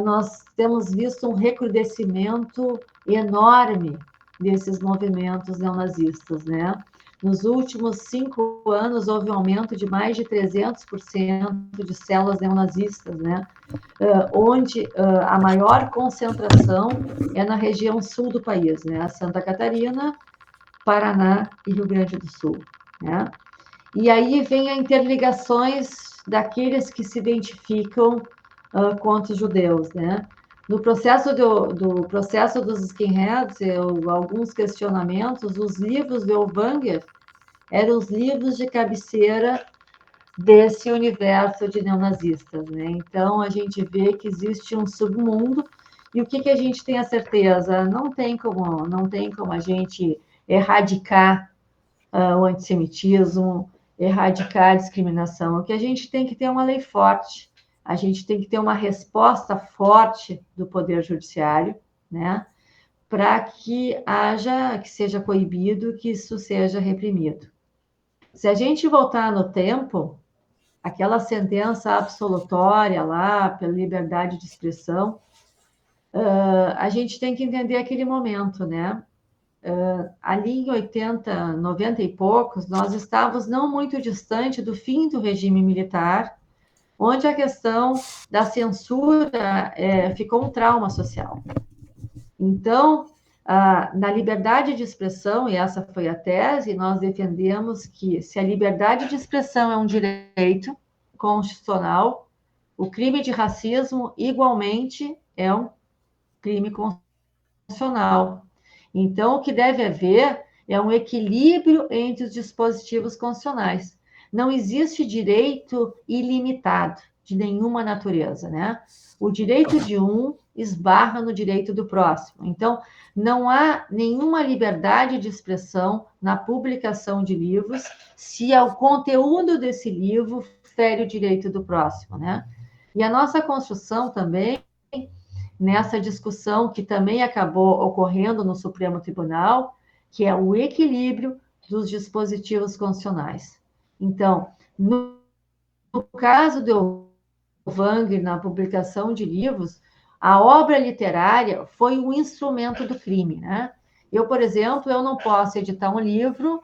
nós temos visto um recrudescimento enorme desses movimentos neonazistas, né? Nos últimos 5 anos, houve um aumento de mais de 300% de células neonazistas, né? Onde a maior concentração é na região sul do país, né? Santa Catarina, Paraná e Rio Grande do Sul, né? E aí vem a interligações daqueles que se identificam contra os judeus, né? No processo do processo dos skinheads, alguns questionamentos, os livros de Elvanger eram os livros de cabeceira desse universo de neonazistas, né? Então, a gente vê que existe um submundo, e o que a gente tem a certeza? Não tem como a gente erradicar o antissemitismo, erradicar a discriminação. O que a gente tem que ter é uma lei forte. a gente tem que ter uma resposta forte do Poder Judiciário, né, para que seja coibido, que isso seja reprimido. Se a gente voltar no tempo, aquela sentença absolutória lá pela liberdade de expressão, a gente tem que entender aquele momento, né? Ali em 80, 90 e poucos, nós estávamos não muito distante do fim do regime militar, onde a questão da censura ficou um trauma social. Então, na liberdade de expressão, e essa foi a tese, nós defendemos que se a liberdade de expressão é um direito constitucional, o crime de racismo, igualmente, é um crime constitucional. Então, o que deve haver é um equilíbrio entre os dispositivos constitucionais. Não existe direito ilimitado de nenhuma natureza, né? O direito de um esbarra no direito do próximo. Então, não há nenhuma liberdade de expressão na publicação de livros se o conteúdo desse livro fere o direito do próximo, né? E a nossa Constituição também, nessa discussão que também acabou ocorrendo no Supremo Tribunal, que é o equilíbrio dos dispositivos constitucionais. Então, no caso do Wagner, na publicação de livros, a obra literária foi um instrumento do crime, né? Eu, por exemplo, eu não posso editar um livro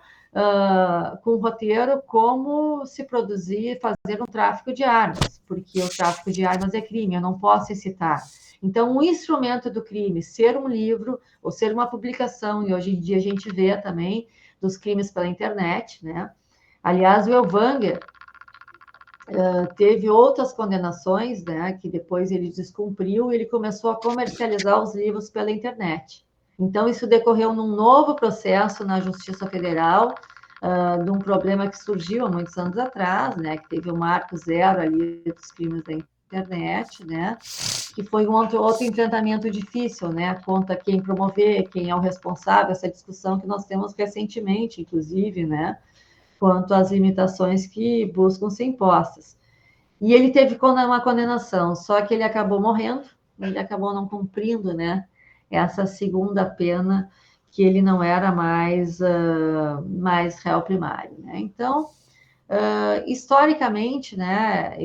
com roteiro como se produzir, fazer um tráfico de armas, porque o tráfico de armas é crime, eu não posso citar. Então, o instrumento do crime, ser um livro ou ser uma publicação, e hoje em dia a gente vê também dos crimes pela internet, né? Aliás, o Elvanger teve outras condenações, né, que depois ele descumpriu e ele começou a comercializar os livros pela internet. Então, isso decorreu num novo processo na Justiça Federal, de um problema que surgiu há muitos anos atrás, né, que teve o marco zero ali dos crimes da internet, né, que foi um outro enfrentamento difícil, né, contra quem promover, quem é o responsável, essa discussão que nós temos recentemente, inclusive, né, quanto às limitações que buscam ser impostas. E ele teve uma condenação, só que ele acabou morrendo, ele acabou não cumprindo, né, essa segunda pena, que ele não era mais réu primário, né? Então, historicamente, né,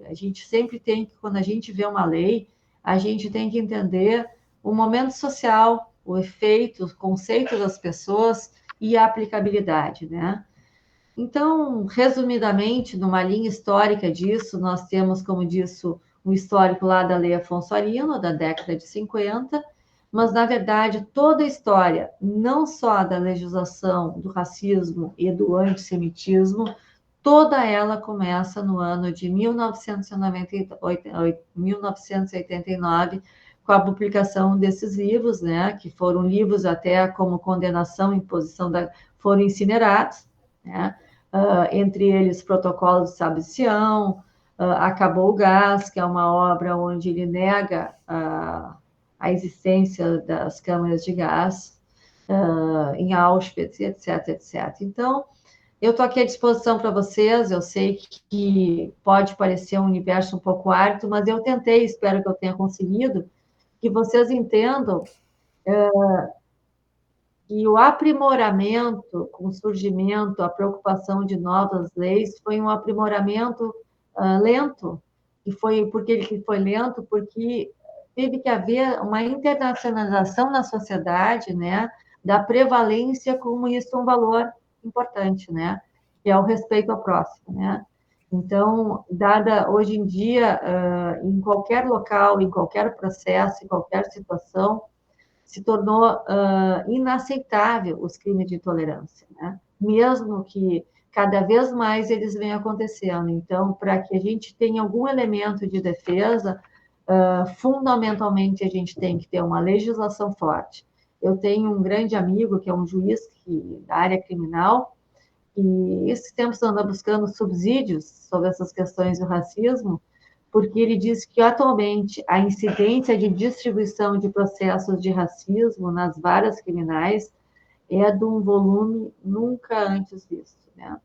a gente sempre tem que, quando a gente vê uma lei, a gente tem que entender o momento social, o efeito, o conceito das pessoas e a aplicabilidade, né? Então, resumidamente, numa linha histórica disso, nós temos, como disse, um histórico lá da Lei Afonso Arinos, da década de 50, mas, na verdade, toda a história, não só da legislação do racismo e do antissemitismo, toda ela começa no ano de 1989, com a publicação desses livros, né, que foram livros até como condenação, imposição foram incinerados, né? Entre eles Protocolo de Sábio de Sião, Acabou o Gás, que é uma obra onde ele nega a existência das câmaras de gás em Auschwitz, etc, etc. Então, eu estou aqui à disposição para vocês, eu sei que pode parecer um universo um pouco árido, mas eu tentei, espero que eu tenha conseguido, que vocês entendam que o aprimoramento, com o surgimento, a preocupação de novas leis, foi um aprimoramento lento, e foi porque ele foi lento, porque teve que haver uma internacionalização na sociedade, né, da prevalência como isso é um valor importante, né, que é o respeito ao próximo, né. Então, dada hoje em dia, em qualquer local, em qualquer processo, em qualquer situação, se tornou inaceitável os crimes de intolerância, né? Mesmo que cada vez mais eles venham acontecendo. Então, para que a gente tenha algum elemento de defesa, fundamentalmente a gente tem que ter uma legislação forte. Eu tenho um grande amigo que é um juiz da área criminal, e esses tempos anda buscando subsídios sobre essas questões do racismo, porque ele diz que atualmente a incidência de distribuição de processos de racismo nas varas criminais é de um volume nunca antes visto, né?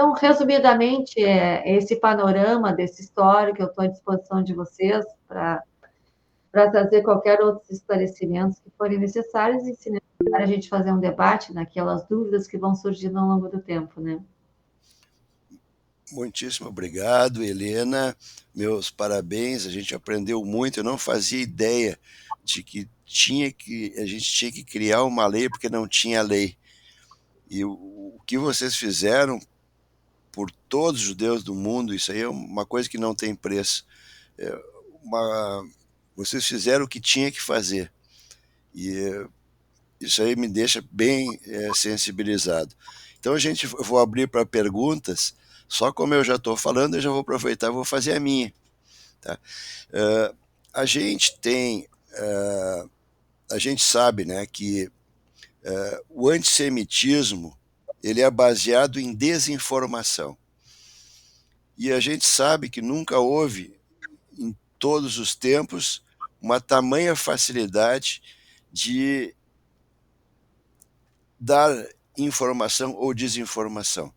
Então, resumidamente, é esse panorama desse histórico que eu estou à disposição de vocês para trazer qualquer outros esclarecimentos que forem necessários e, se necessário, a gente fazer um debate naquelas dúvidas que vão surgindo ao longo do tempo, né? Muitíssimo obrigado, Helena. Meus parabéns. A gente aprendeu muito. Eu não fazia ideia de que a gente tinha que criar uma lei porque não tinha lei. E o que vocês fizeram por todos os judeus do mundo, isso aí é uma coisa que não tem preço. É vocês fizeram o que tinha que fazer. E isso aí me deixa bem sensibilizado. Então eu vou abrir para perguntas. Só como eu já estou falando, eu já vou aproveitar e vou fazer a minha. Tá? A gente tem, a gente sabe, né, que o antissemitismo ele é baseado em desinformação. E a gente sabe que nunca houve, em todos os tempos, uma tamanha facilidade de dar informação ou desinformação.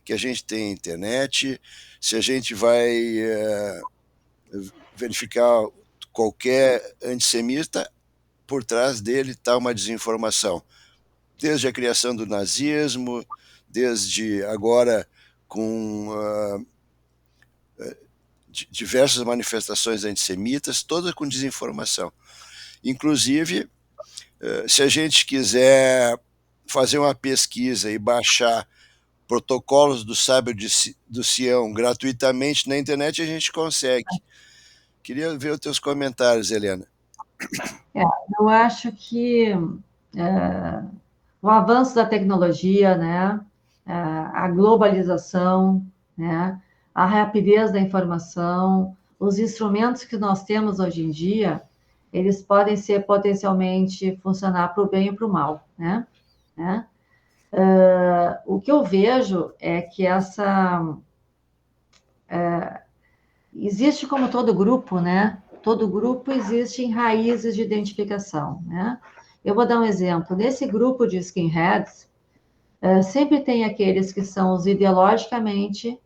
Que a gente tem a internet, se a gente vai verificar qualquer antissemita, por trás dele está uma desinformação. Desde a criação do nazismo, desde agora com diversas manifestações antissemitas, todas com desinformação. Inclusive, se a gente quiser fazer uma pesquisa e baixar protocolos do Sábio do Sião gratuitamente na internet, a gente consegue. Queria ver os teus comentários, Helena. Eu acho que o avanço da tecnologia, né, a globalização, né, a rapidez da informação, os instrumentos que nós temos hoje em dia, eles podem ser potencialmente funcionar para o bem e para o mal, né? O que eu vejo é que existe como todo grupo, né? Todo grupo existe em raízes de identificação, né? Eu vou dar um exemplo. Nesse grupo de skinheads, sempre tem aqueles que são os ideologicamente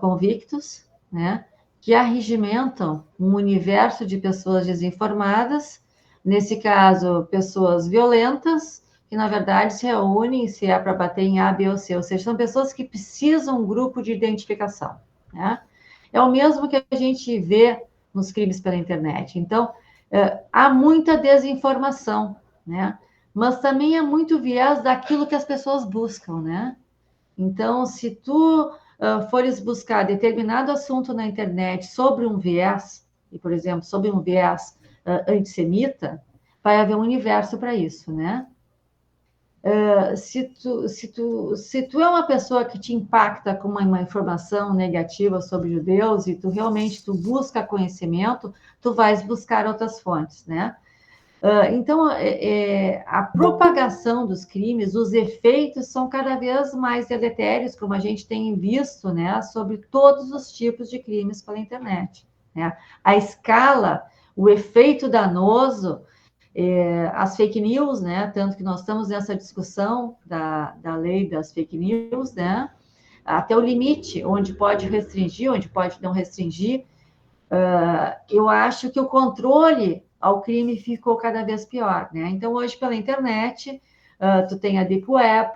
convictos, né? Que arregimentam um universo de pessoas desinformadas, nesse caso, pessoas violentas, que na verdade se reúnem se é para bater em A, B ou C, ou seja, são pessoas que precisam de um grupo de identificação, né? É o mesmo que a gente vê nos crimes pela internet. Então, há muita desinformação, né? Mas também há muito viés daquilo que as pessoas buscam, né? Então, se tu fores buscar determinado assunto na internet sobre um viés, e, por exemplo, sobre um viés antissemita, vai haver um universo para isso, né? Se tu é uma pessoa que te impacta com uma informação negativa sobre judeus e tu realmente busca conhecimento, tu vais buscar outras fontes, né? Então, a propagação dos crimes, os efeitos são cada vez mais deletérios, como a gente tem visto, né, sobre todos os tipos de crimes pela internet, né? A escala, o efeito danoso, as fake news, né? Tanto que nós estamos nessa discussão da lei das fake news, né? Até o limite, onde pode restringir, onde pode não restringir. Eu acho que o controle ao crime ficou cada vez pior, né? Então, hoje, pela internet, tu tem a Deep Web,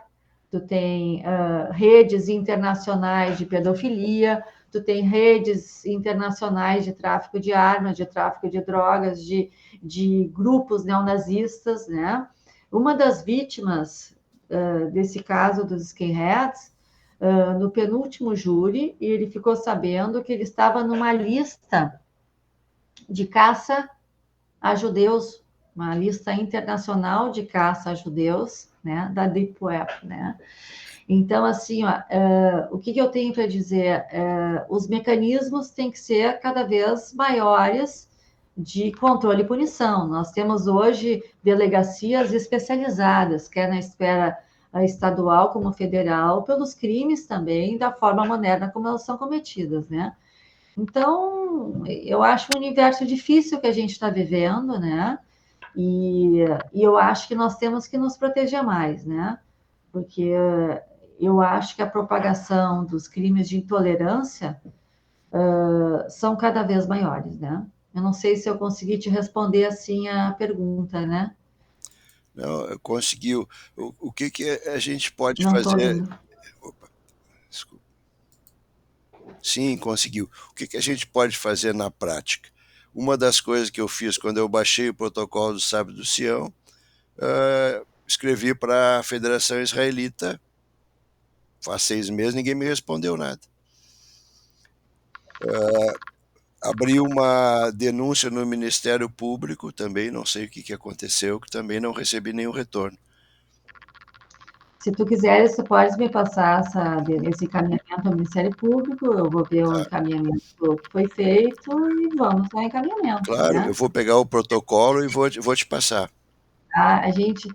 tu tem redes internacionais de pedofilia, tu tem redes internacionais de tráfico de armas, de tráfico de drogas, de grupos neonazistas, né? Uma das vítimas desse caso dos skinheads, no penúltimo júri, e ele ficou sabendo que ele estava numa lista de caça a judeus, uma lista internacional de caça a judeus, né, da Deep Web, né? Então, assim, ó, o que eu tenho para dizer? Os mecanismos têm que ser cada vez maiores de controle e punição. Nós temos hoje delegacias especializadas, quer na esfera estadual como federal, pelos crimes também, da forma moderna como elas são cometidas, né? Então, eu acho um universo difícil que a gente está vivendo, né? E eu acho que nós temos que nos proteger mais, né? Porque eu acho que a propagação dos crimes de intolerância são cada vez maiores, né? Eu não sei se eu consegui te responder assim a pergunta, né? Não, conseguiu. O que que a gente pode Não estou fazer? ouvindo. Opa, desculpa. Sim, conseguiu. O que que a gente pode fazer na prática? Uma das coisas que eu fiz quando eu baixei o protocolo do Sábio do Sião, escrevi para a Federação Israelita. Faz 6 meses, ninguém me respondeu nada. Abri uma denúncia no Ministério Público, também não sei o que aconteceu, que também não recebi nenhum retorno. Se tu quiseres, tu podes me passar esse encaminhamento ao Ministério Público, eu vou ver o Tá? encaminhamento que foi feito e vamos ao encaminhamento, Claro, eu né? vou pegar o protocolo e vou te passar. A gente,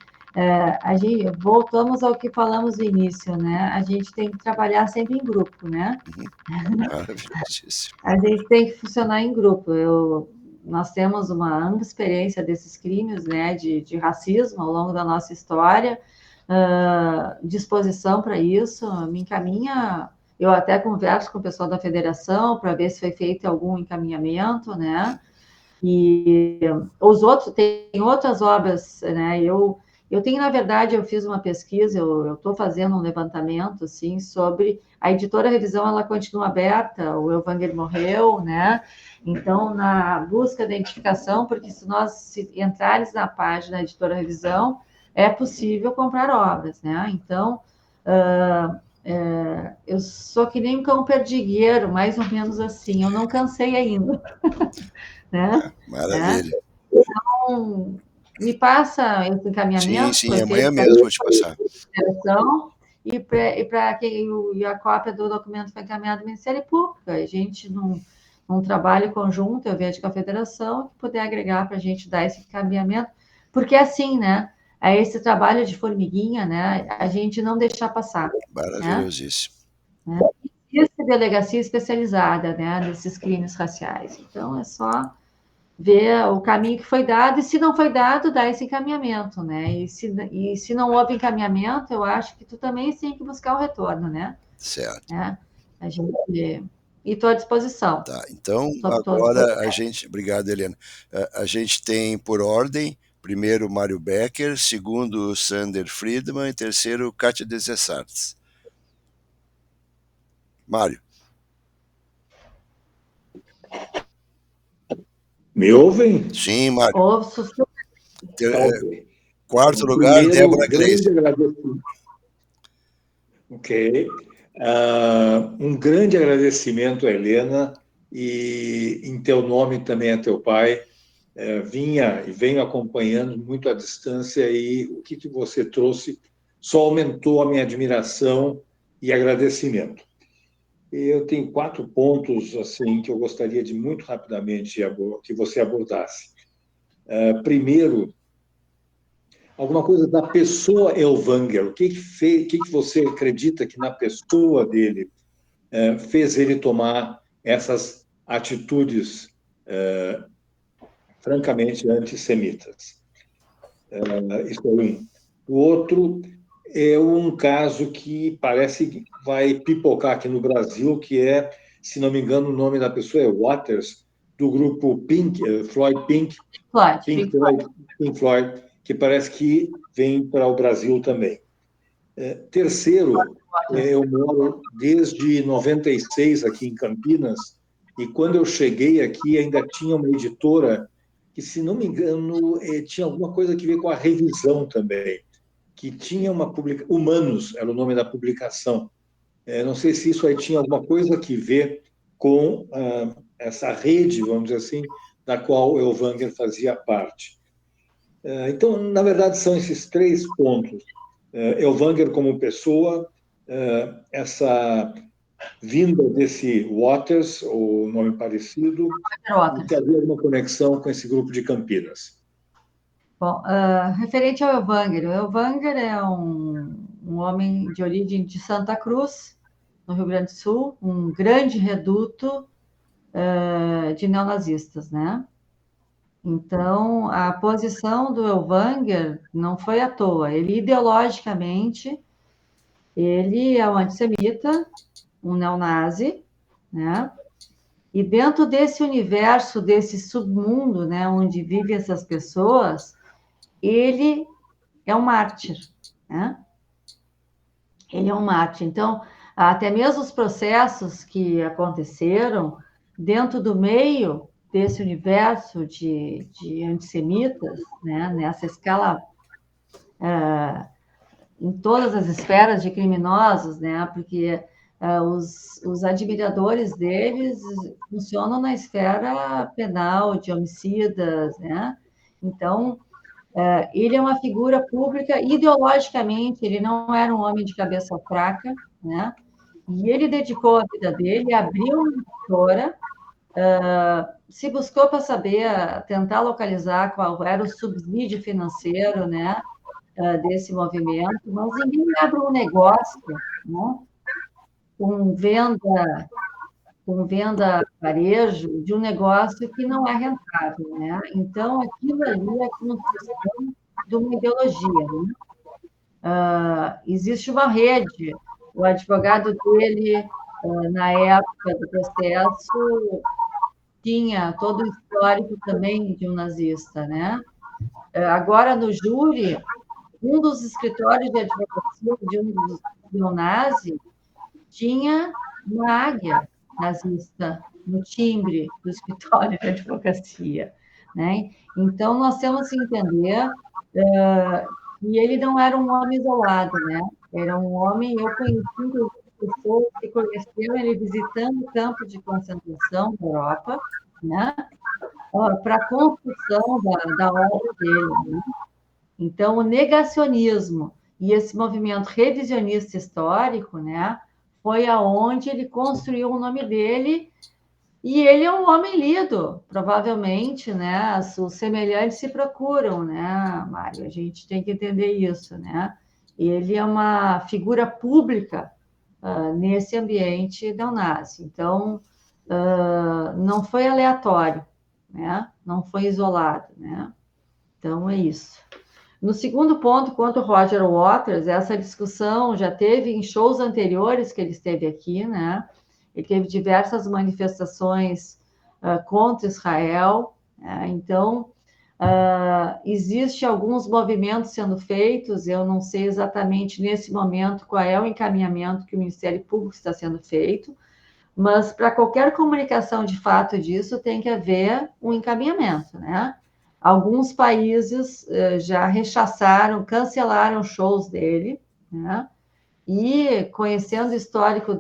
voltamos ao que falamos no início, né? A gente tem que trabalhar sempre em grupo, né? Uhum. Maravilhosíssimo. A gente tem que funcionar em grupo. Nós temos uma ampla experiência desses crimes, né, de racismo ao longo da nossa história, disposição para isso, me encaminha. Eu até converso com o pessoal da federação para ver se foi feito algum encaminhamento, né? E os outros, tem outras obras, né? Eu tenho, na verdade, eu fiz uma pesquisa, eu estou fazendo um levantamento, assim, sobre a editora Revisão, ela continua aberta, o Elvanger morreu, né? Então, na busca da identificação, porque se nós entrares na página da editora Revisão, é possível comprar obras, né? Então, eu sou que nem um cão perdigueiro, mais ou menos assim, eu não cansei ainda, né? né? Maravilha. Então, me passa esse Sim, encaminhamento que sim, foi amanhã feito para mesmo vou te passar. a direção para quem e a cópia do documento foi encaminhada ao Ministério Público. A gente, num trabalho conjunto, eu vejo com a federação, que puder agregar para a gente dar esse encaminhamento, porque assim, né? É esse trabalho de formiguinha, né? A gente não deixar passar, né? Maravilhosíssimo. Existe delegacia especializada, né, nesses crimes raciais. Então, é só ver o caminho que foi dado, e se não foi dado, dá esse encaminhamento, né? E se não houve encaminhamento, eu acho que tu também tem que buscar o retorno, né? Certo. né? A gente... E estou à disposição, Tá, então sob todos os agora aspectos. obrigado, Helena. A gente tem por ordem, primeiro Mário Becker, segundo Sander Friedman e terceiro Kátia Desessartes. Mário. Me ouvem? Sim, Mário. Ouço, Tá ok. Quarto lugar, Primeiro, Débora grande Gleisi. agradecimento. Ok. Um grande agradecimento a Helena e em teu nome também a teu pai. Vinha e venho acompanhando muito à distância e o que você trouxe só aumentou a minha admiração e agradecimento. Eu tenho 4 pontos assim que eu gostaria de muito rapidamente que você abordasse. Primeiro, alguma coisa da pessoa Elvanger. O que você acredita que na pessoa dele fez ele tomar essas atitudes francamente antissemitas? Isso é um. O outro é um caso que parece que vai pipocar aqui no Brasil, que é, se não me engano, o nome da pessoa é Waters, do grupo Pink, Floyd Pink, Pink Floyd, que parece que vem para o Brasil também. Terceiro, eu moro desde 96 aqui em Campinas, e quando eu cheguei aqui ainda tinha uma editora que, se não me engano, tinha alguma coisa a ver com a revisão também, que tinha uma publicação, Humanos era o nome da publicação. Não sei se isso aí tinha alguma coisa a ver com essa rede, vamos dizer assim, da qual o Elvanger fazia parte. Então, na verdade, são esses 3 pontos. Elvanger como pessoa, essa vinda desse Waters, ou nome parecido, e se havia alguma conexão com esse grupo de Campinas. Bom, referente ao Elvanger, o Elvanger é um homem de origem de Santa Cruz, no Rio Grande do Sul, um grande reduto de neonazistas, né? Então, a posição do Elvanger não foi à toa. Ele, ideologicamente, Ele é um antissemita, um neonazi, né? E dentro desse universo, desse submundo, né, onde vivem essas pessoas, ele é um mártir, né? Ele é um mártir. Então, até mesmo os processos que aconteceram dentro do meio desse universo de antissemitas, né, nessa escala, em todas as esferas de criminosos, né, porque os admiradores deles funcionam na esfera penal, de homicidas, né? Então, ele é uma figura pública, ideologicamente, ele não era um homem de cabeça fraca, né? E ele dedicou a vida dele, abriu uma editora, se buscou para saber, tentar localizar qual era o subsídio financeiro, né, desse movimento, mas ninguém abre um negócio, né, com venda, varejo de um negócio que não é rentável, né? Então, aquilo ali é a construção de uma ideologia, né? Existe uma rede, o advogado dele, na época do processo, tinha todo o histórico também de um nazista, né? Agora, no júri, um dos escritórios de advocacia de um dos neonazis tinha uma águia nazista no timbre do escritório de advocacia, né? Então, nós temos que entender que ele não era um homem isolado, né? Era um homem, eu conheci pessoas que conheceram ele visitando o campo de concentração da Europa, né? Para a construção da obra dele, né? Então, o negacionismo e esse movimento revisionista histórico, né, foi aonde ele construiu o nome dele, e ele é um homem lido, provavelmente, né, os semelhantes se procuram, né, Mário? A gente tem que entender isso, né? Ele é uma figura pública nesse ambiente neonazi. Então, não foi aleatório, né? Não foi isolado, né? Então, é isso. No segundo ponto, quanto ao Roger Waters, essa discussão já teve em shows anteriores que ele esteve aqui, né? Ele teve diversas manifestações contra Israel, né? Então, existe alguns movimentos sendo feitos, eu não sei exatamente nesse momento qual é o encaminhamento que o Ministério Público está sendo feito, mas para qualquer comunicação de fato disso tem que haver um encaminhamento, né? Alguns países já rechaçaram, cancelaram shows dele, né? E conhecendo o histórico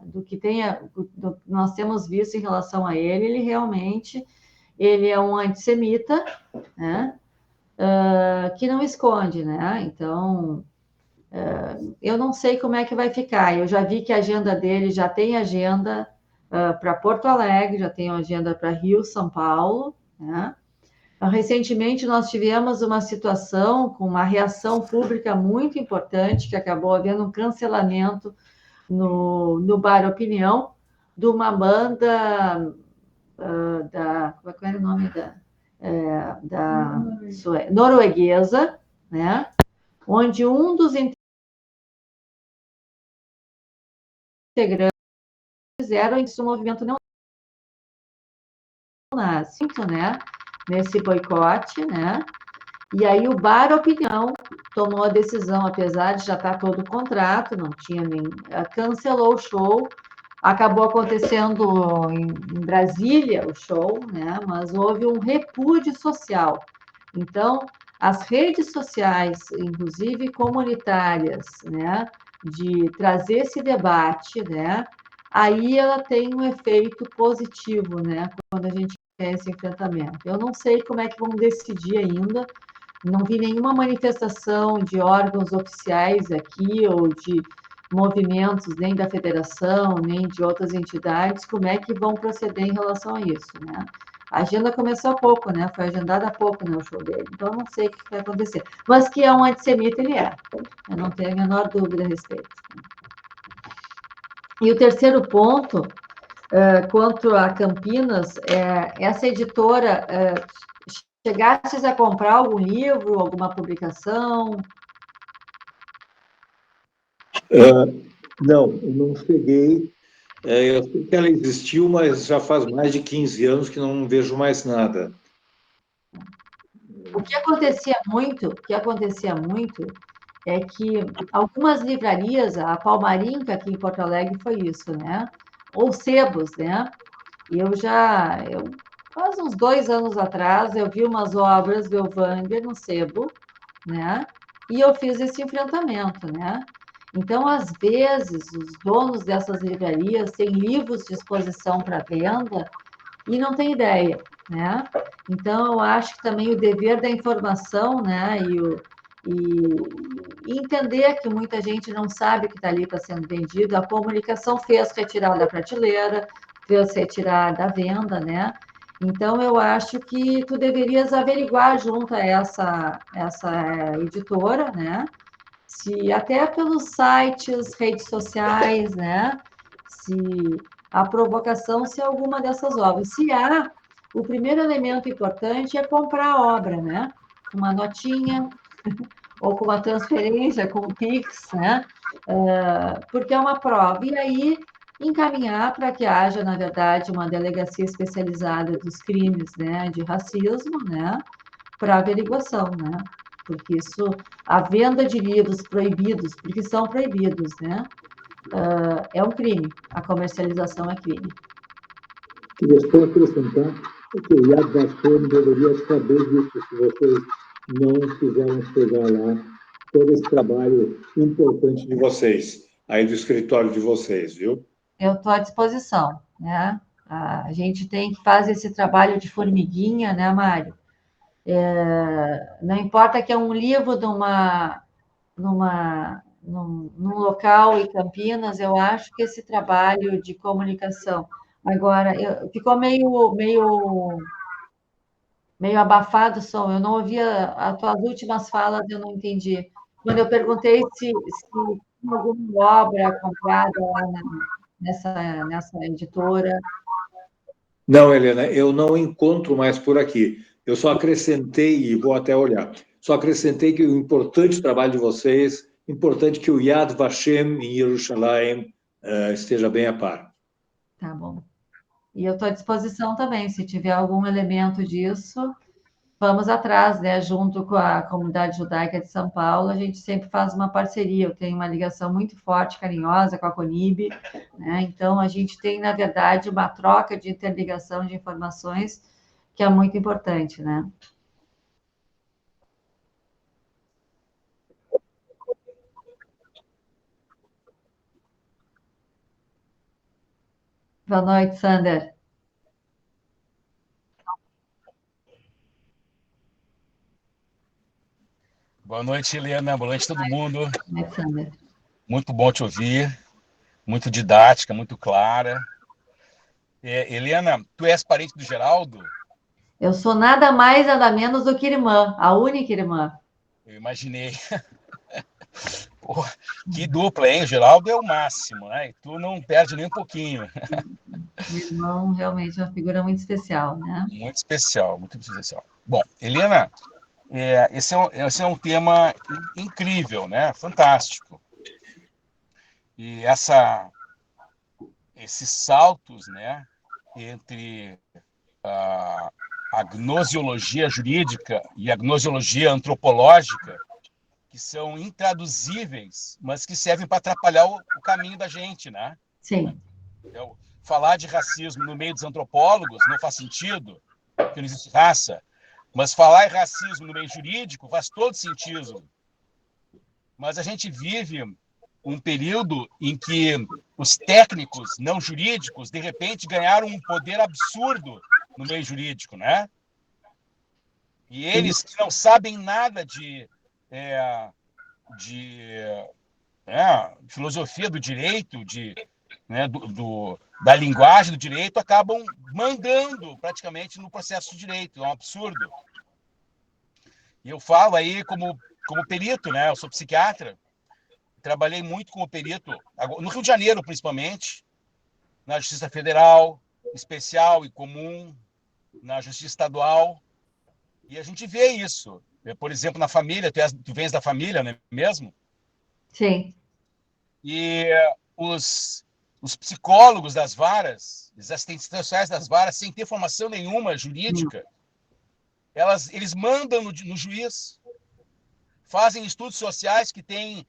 do que nós temos visto em relação a ele realmente ele é um antissemita, né? Que não esconde, né? Então, eu não sei como é que vai ficar. Eu já vi que a agenda dele já tem agenda para Porto Alegre, já tem agenda para Rio, São Paulo, né? Recentemente, nós tivemos uma situação com uma reação pública muito importante, que acabou havendo um cancelamento no Bar Opinião, de uma banda como é o nome norueguesa, né? Onde um dos integrantes eram do movimento neonazi, né? Nesse boicote, né? E aí o Bar Opinião tomou a decisão, apesar de já estar todo o contrato, não tinha nem... cancelou o show, acabou acontecendo em Brasília o show, né? Mas houve um repúdio social. Então, as redes sociais, inclusive comunitárias, né? De trazer esse debate, né? Aí ela tem um efeito positivo, né? Quando a gente quer esse enfrentamento. Eu não sei como é que vão decidir ainda, não vi nenhuma manifestação de órgãos oficiais aqui ou de movimentos, nem da federação, nem de outras entidades, como é que vão proceder em relação a isso, né? A agenda começou há pouco, né? Foi agendada há pouco, né, o show dele. Então, não sei o que vai acontecer. Mas que é um antissemita, ele é. Eu não tenho a menor dúvida a respeito. E o terceiro ponto, quanto a Campinas, essa editora... chegastes a comprar algum livro, alguma publicação? Não, eu não cheguei. Eu sei que ela existiu, mas já faz mais de 15 anos que não vejo mais nada. O que acontecia muito é que algumas livrarias, a Palmarinca aqui em Porto Alegre foi isso, né? Ou sebos, né? E faz uns 2 anos atrás, eu vi umas obras do Elvanger no sebo, né? E eu fiz esse enfrentamento, né? Então, às vezes, os donos dessas livrarias têm livros de exposição para venda e não tem ideia, né? Então, eu acho que também o dever da informação, né? E entender que muita gente não sabe que está ali está sendo vendido, a comunicação fez retirar da prateleira, fez retirar da venda, né? Então, eu acho que tu deverias averiguar junto a essa editora, né? Se até pelos sites, redes sociais, né? Se a provocação, se alguma dessas obras. Se há, o primeiro elemento importante é comprar a obra, né? Uma notinha, ou com uma transferência, com o Pix, né? Porque é uma prova. E aí, encaminhar para que haja, na verdade, uma delegacia especializada dos crimes, né, de racismo, né, para averiguação, né? Porque isso, a venda de livros proibidos, porque são proibidos, né? É um crime. A comercialização é crime. Queria só acrescentar que o Yad Vashem deveria saber disso, se vocês não quiserem chegar lá, todo esse trabalho importante de vocês, aí do escritório de vocês, viu? Eu estou à disposição, né? A gente tem que fazer esse trabalho de formiguinha, né, Mário? Não importa que é um livro num local em Campinas, eu acho que esse trabalho de comunicação. Agora, ficou meio abafado o som, eu não ouvia as tuas últimas falas, eu não entendi. Quando eu perguntei se tinha alguma obra comprada lá nessa editora. Não, Helena, eu não encontro mais por aqui. Eu só acrescentei, e vou até olhar, só acrescentei que o importante trabalho de vocês, importante que o Yad Vashem em Jerusalém esteja bem a par. Tá bom. E eu estou à disposição também, se tiver algum elemento disso, vamos atrás, né? Junto com a comunidade judaica de São Paulo, a gente sempre faz uma parceria. Eu tenho uma ligação muito forte, carinhosa com a Conib, né? Então, a gente tem, na verdade, uma troca de interligação de informações que é muito importante, né? Boa noite, Sander. Boa noite, Helena. Boa noite, todo mundo. Boa noite, Sander. Muito bom te ouvir. Muito didática, muito clara. Helena, tu és parente do Geraldo? Eu sou nada mais, nada menos do que irmã, a única irmã. Eu imaginei. Pô, que dupla, hein? O Geraldo é o máximo, né? E tu não perde nem um pouquinho. Meu irmão realmente é uma figura muito especial, né? Muito especial, muito especial. Bom, Helena, esse é um tema incrível, né? Fantástico. E esses saltos, né, entre a gnosiologia jurídica e a gnosiologia antropológica, que são intraduzíveis, mas que servem para atrapalhar o caminho da gente, né? Sim. Então, falar de racismo no meio dos antropólogos não faz sentido, porque não existe raça, mas falar em racismo no meio jurídico faz todo sentido. Mas a gente vive um período em que os técnicos não jurídicos, de repente, ganharam um poder absurdo no meio jurídico, né? E eles que não sabem nada de filosofia do direito, né, da linguagem do direito, acabam mandando praticamente no processo de direito. É um absurdo. E eu falo aí como perito, né? Eu sou psiquiatra, trabalhei muito como perito, no Rio de Janeiro, principalmente, na Justiça Federal, especial e comum, na Justiça Estadual. E a gente vê isso. Por exemplo, na família, tu vens da família, não é mesmo? Sim. E os psicólogos das varas, os assistentes sociais das varas, sem ter formação nenhuma jurídica, eles mandam no juiz, fazem estudos sociais que têm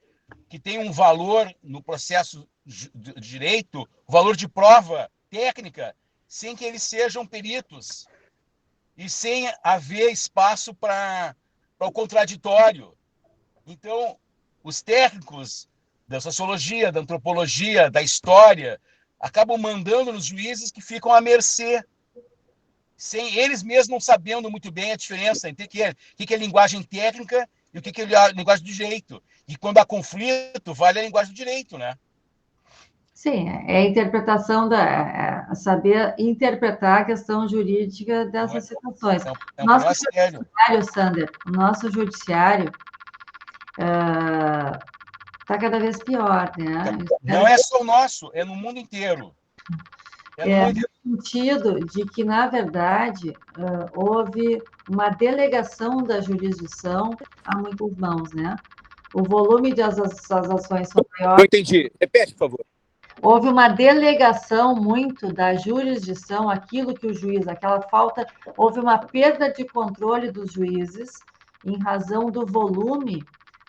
um valor no processo de direito, valor de prova técnica, sem que eles sejam peritos e sem haver espaço para o contraditório. Então, os técnicos da sociologia, da antropologia, da história, acabam mandando nos juízes que ficam à mercê, sem eles mesmos não sabendo muito bem a diferença entre o que é linguagem técnica e o que é a linguagem do direito. E quando há conflito, vale a linguagem do direito, né? Sim, é a interpretação saber interpretar a questão jurídica dessas situações. É um problema sério. Sander, o nosso judiciário está cada vez pior, né? Não é só o nosso, é no mundo inteiro. No sentido de que, na verdade, houve uma delegação da jurisdição a muitas mãos, né? O volume das ações são maiores. Não entendi. Repete, por favor. Houve uma delegação muito da jurisdição, aquilo que o juiz, aquela falta, houve uma perda de controle dos juízes em razão do volume,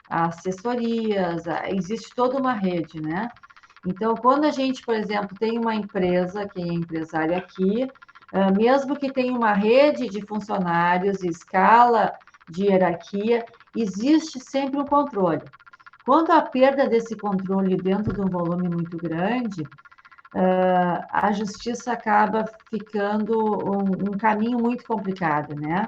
assessorias, existe toda uma rede, né? Então, quando a gente, por exemplo, tem uma empresa, quem é empresário aqui, mesmo que tenha uma rede de funcionários, escala de hierarquia, existe sempre um controle. Quando a perda desse controle dentro de um volume muito grande, a justiça acaba ficando um caminho muito complicado, né?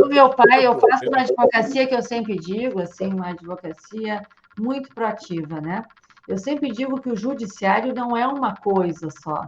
Meu pai, eu faço uma advocacia que eu sempre digo, assim, uma advocacia muito proativa, né? Eu sempre digo que o judiciário não é uma coisa só.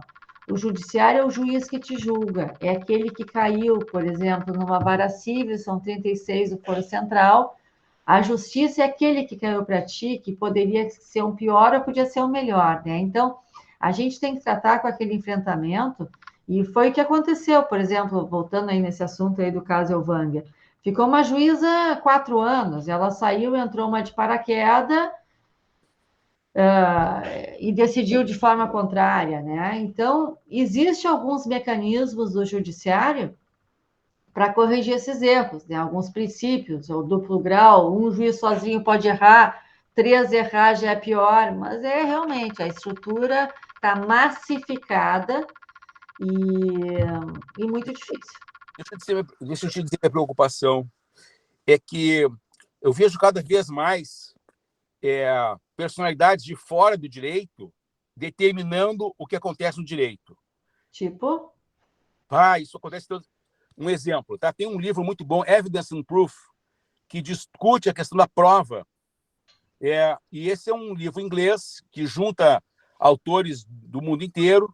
O judiciário é o juiz que te julga, é aquele que caiu, por exemplo, numa vara civil, são 36 do Foro Central. A justiça é aquele que caiu para ti, que poderia ser um pior ou podia ser um melhor, né? Então, a gente tem que tratar com aquele enfrentamento, e foi o que aconteceu, por exemplo, voltando aí nesse assunto aí do caso Elvânia. Ficou uma juíza 4 anos, ela saiu, entrou uma de paraquedas e decidiu de forma contrária, né? Então, existem alguns mecanismos do judiciário para corrigir esses erros, né? Alguns princípios, o duplo grau, um juiz sozinho pode errar, 3 errar já é pior, mas realmente a estrutura está massificada e muito difícil. Deixa eu te dizer, minha preocupação é que eu vejo cada vez mais personalidades de fora do direito determinando o que acontece no direito. Tipo? Isso acontece todo. Um exemplo, tá? Tem um livro muito bom, Evidence and Proof, que discute a questão da prova. E esse é um livro inglês que junta autores do mundo inteiro,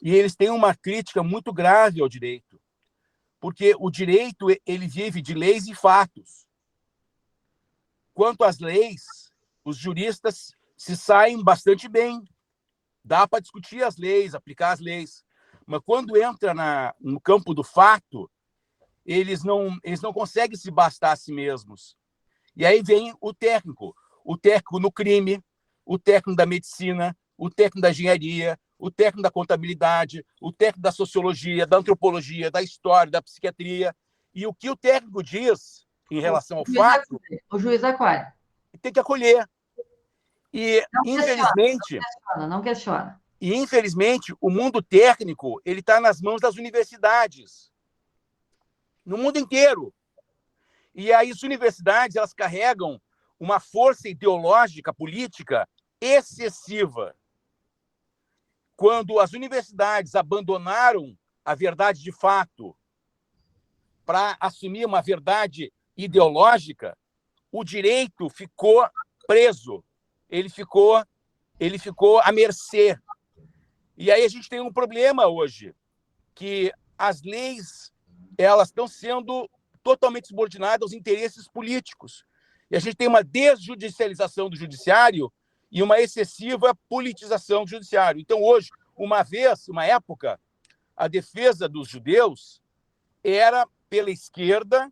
e eles têm uma crítica muito grave ao direito, porque o direito ele vive de leis e fatos. Quanto às leis, os juristas se saem bastante bem. Dá para discutir as leis, aplicar as leis, mas quando entra no campo do fato, eles não conseguem se bastar a si mesmos. E aí vem o técnico no crime, o técnico da medicina, o técnico da engenharia, o técnico da contabilidade, o técnico da sociologia, da antropologia, da história, da psiquiatria. E o que o técnico diz em relação ao fato, o juiz acolhe. Tem que acolher. E, infelizmente... Não questiona. E, infelizmente, o mundo técnico ele está nas mãos das universidades, no mundo inteiro. E aí as universidades elas carregam uma força ideológica, política excessiva. Quando as universidades abandonaram a verdade de fato para assumir uma verdade ideológica, o direito ficou preso, ele ficou à mercê. E aí a gente tem um problema hoje, que as leis elas estão sendo totalmente subordinadas aos interesses políticos. E a gente tem uma desjudicialização do judiciário e uma excessiva politização do judiciário. Então, hoje, uma época, a defesa dos judeus era pela esquerda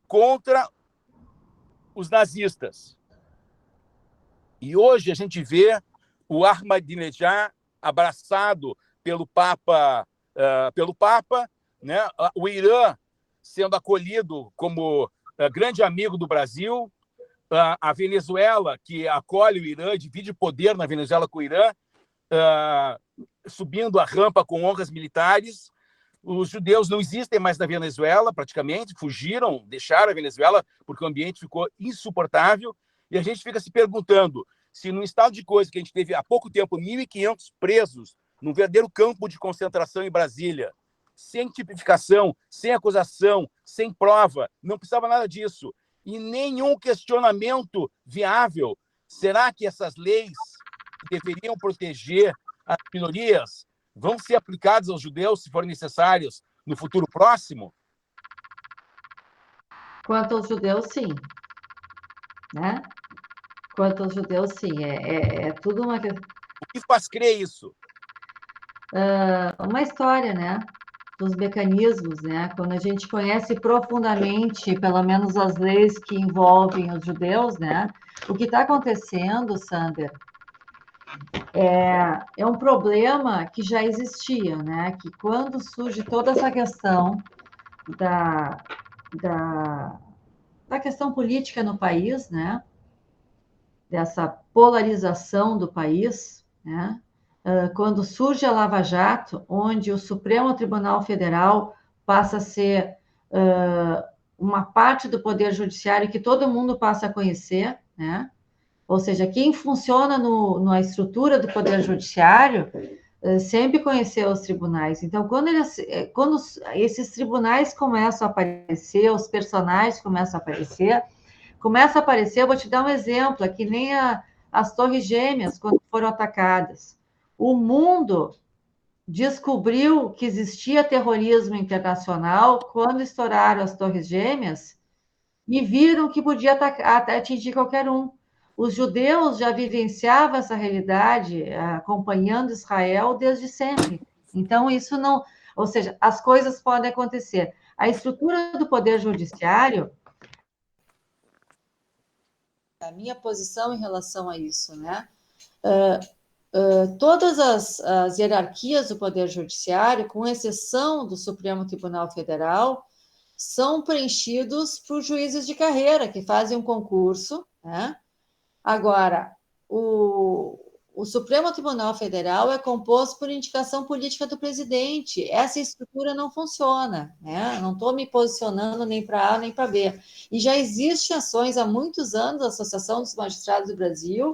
contra os nazistas. E hoje a gente vê o Ahmadinejad abraçado pelo Papa, né? O Irã sendo acolhido como grande amigo do Brasil, a Venezuela, que acolhe o Irã, divide poder na Venezuela com o Irã, subindo a rampa com honras militares. Os judeus não existem mais na Venezuela, praticamente, fugiram, deixaram a Venezuela, porque o ambiente ficou insuportável. E a gente fica se perguntando se, num estado de coisa que a gente teve há pouco tempo, 1.500 presos num verdadeiro campo de concentração em Brasília, sem tipificação, sem acusação, sem prova, não precisava nada disso, e nenhum questionamento viável. Será que essas leis que deveriam proteger as minorias vão ser aplicadas aos judeus, se forem necessários, no futuro próximo? Quanto aos judeus, sim. Né? Quanto aos judeus, sim. É tudo uma... O que faz crer isso? Uma história, né? Dos mecanismos, né? Quando a gente conhece profundamente, pelo menos as leis que envolvem os judeus, né? O que está acontecendo, Sander, é um problema que já existia, né? Que quando surge toda essa questão da questão política no país, né? Dessa polarização do país, né? Quando surge a Lava Jato, onde o Supremo Tribunal Federal passa a ser uma parte do Poder Judiciário que todo mundo passa a conhecer, né? Ou seja, quem funciona na estrutura do Poder Judiciário sempre conheceu os tribunais. Então, quando esses tribunais começam a aparecer, os personagens começam a aparecer, eu vou te dar um exemplo, é que nem as Torres Gêmeas, quando foram atacadas. O mundo descobriu que existia terrorismo internacional quando estouraram as Torres Gêmeas e viram que podia atingir qualquer um. Os judeus já vivenciavam essa realidade, acompanhando Israel desde sempre. Então, isso não... Ou seja, as coisas podem acontecer. A estrutura do Poder Judiciário... A minha posição em relação a isso, né? Todas as hierarquias do Poder Judiciário, com exceção do Supremo Tribunal Federal, são preenchidos por juízes de carreira, que fazem um concurso, né? Agora, o Supremo Tribunal Federal é composto por indicação política do presidente. Essa estrutura não funciona, né? Não estou me posicionando nem para A nem para B. E já existem ações há muitos anos da Associação dos Magistrados do Brasil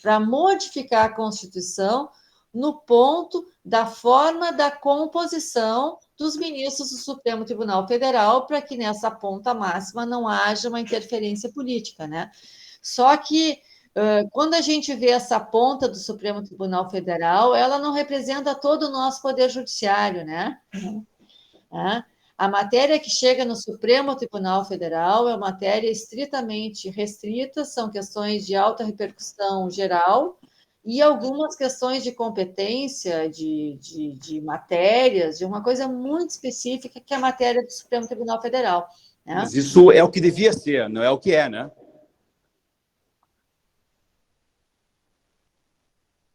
para modificar a Constituição no ponto da forma da composição dos ministros do Supremo Tribunal Federal, para que nessa ponta máxima não haja uma interferência política, né? Só que quando a gente vê essa ponta do Supremo Tribunal Federal, ela não representa todo o nosso Poder Judiciário, né? A matéria que chega no Supremo Tribunal Federal é matéria estritamente restrita, são questões de alta repercussão geral e algumas questões de competência, de matérias, de uma coisa muito específica, que é a matéria do Supremo Tribunal Federal. Né? Mas isso é o que devia ser, não é o que é, né?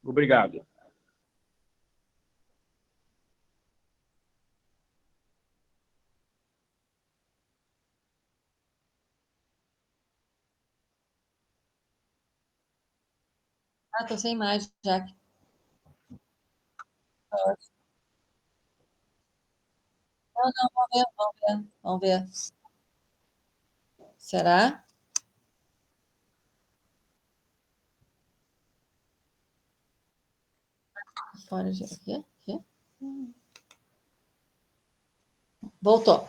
Obrigado. Estou sem imagem, Jaque. Não, vamos ver. Será? Fora de aqui? Voltou.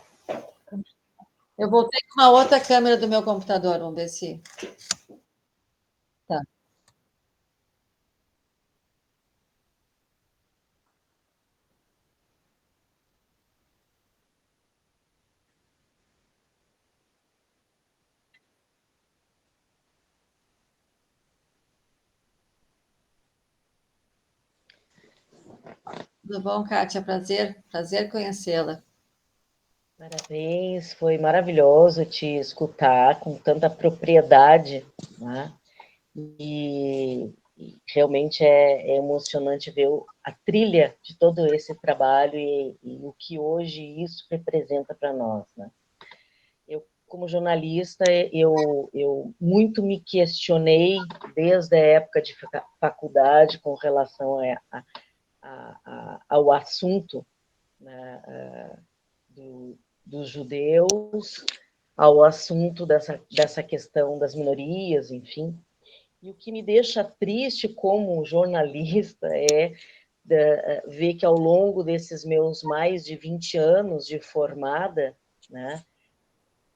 Eu voltei com uma outra câmera do meu computador, vamos ver se... Tá. Tudo bom, Kátia? Prazer conhecê-la. Parabéns, foi maravilhoso te escutar com tanta propriedade, né? E realmente é emocionante ver a trilha de todo esse trabalho e o que hoje isso representa para nós, né? Eu, como jornalista, eu muito me questionei desde a época de faculdade com relação ao assunto, né, dos judeus, ao assunto dessa questão das minorias, enfim. E o que me deixa triste como jornalista é ver que ao longo desses meus mais de 20 anos de formada, né,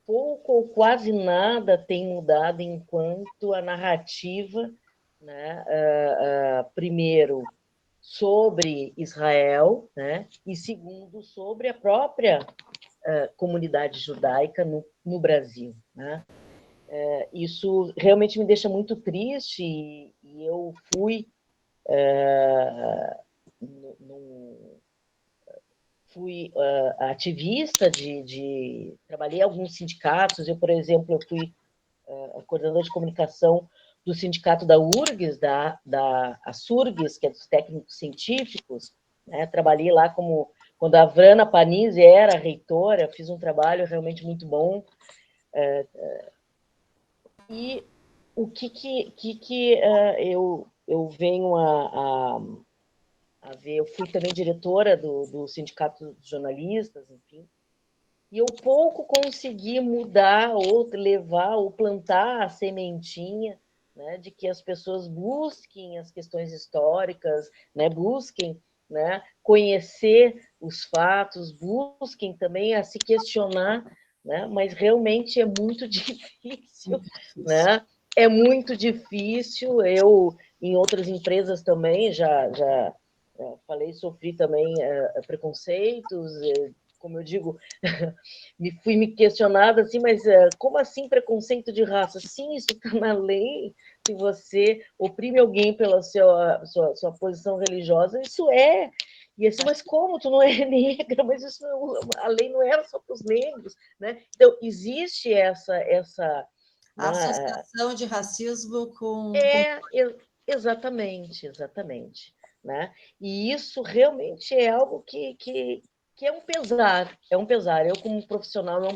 pouco ou quase nada tem mudado enquanto a narrativa, né, primeiro, sobre Israel, né, e segundo, sobre a própria comunidade judaica no Brasil, né? Isso realmente me deixa muito triste e eu fui ativista trabalhei em alguns sindicatos. Eu, por exemplo, eu fui coordenadora de comunicação do sindicato da URGS, a SURGS, que é dos técnicos científicos, né? Trabalhei lá quando a Vrana Panizzi era reitora, fiz um trabalho realmente muito bom. E o que eu venho a ver, eu fui também diretora do Sindicato dos Jornalistas, enfim, e eu pouco consegui mudar ou levar ou plantar a sementinha, né, de que as pessoas busquem as questões históricas, né, busquem, né, conhecer os fatos, busquem também a se questionar, né, mas realmente é muito difícil, né? É muito difícil. Eu, em outras empresas também, já falei, sofri também preconceitos, como eu digo, fui me questionada assim, mas como assim preconceito de raça? Sim, isso está na lei. Se você oprime alguém pela sua posição religiosa, isso é. E assim, mas como? Tu não é negra, mas isso a lei não era só para os negros, né? Então, existe essa a associação de racismo com... Exatamente, né? E isso realmente é algo que é um pesar, Eu, como profissional, é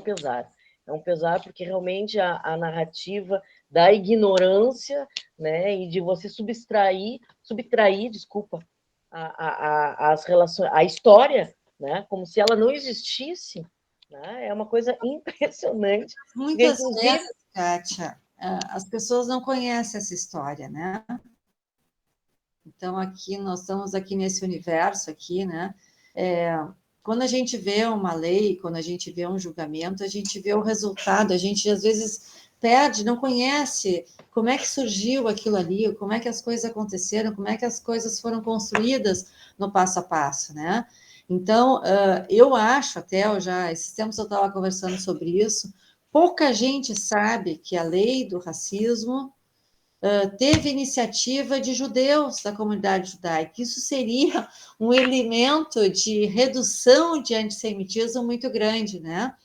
um pesar porque realmente a narrativa da ignorância, né, e de você subtrair, desculpa, as relações, a história, né, como se ela não existisse, né, é uma coisa impressionante. Muitas vezes, Kátia, as pessoas não conhecem essa história, né? Então, aqui, nós estamos aqui nesse universo aqui, né? Quando a gente vê uma lei, quando a gente vê um julgamento, a gente vê o resultado, a gente, às vezes, perde, não conhece como é que surgiu aquilo ali, como é que as coisas aconteceram, como é que as coisas foram construídas no passo a passo, né? Então, eu acho, até, esses tempos eu estava conversando sobre isso, pouca gente sabe que a lei do racismo teve iniciativa de judeus da comunidade judaica. Isso seria um elemento de redução de antissemitismo muito grande, né?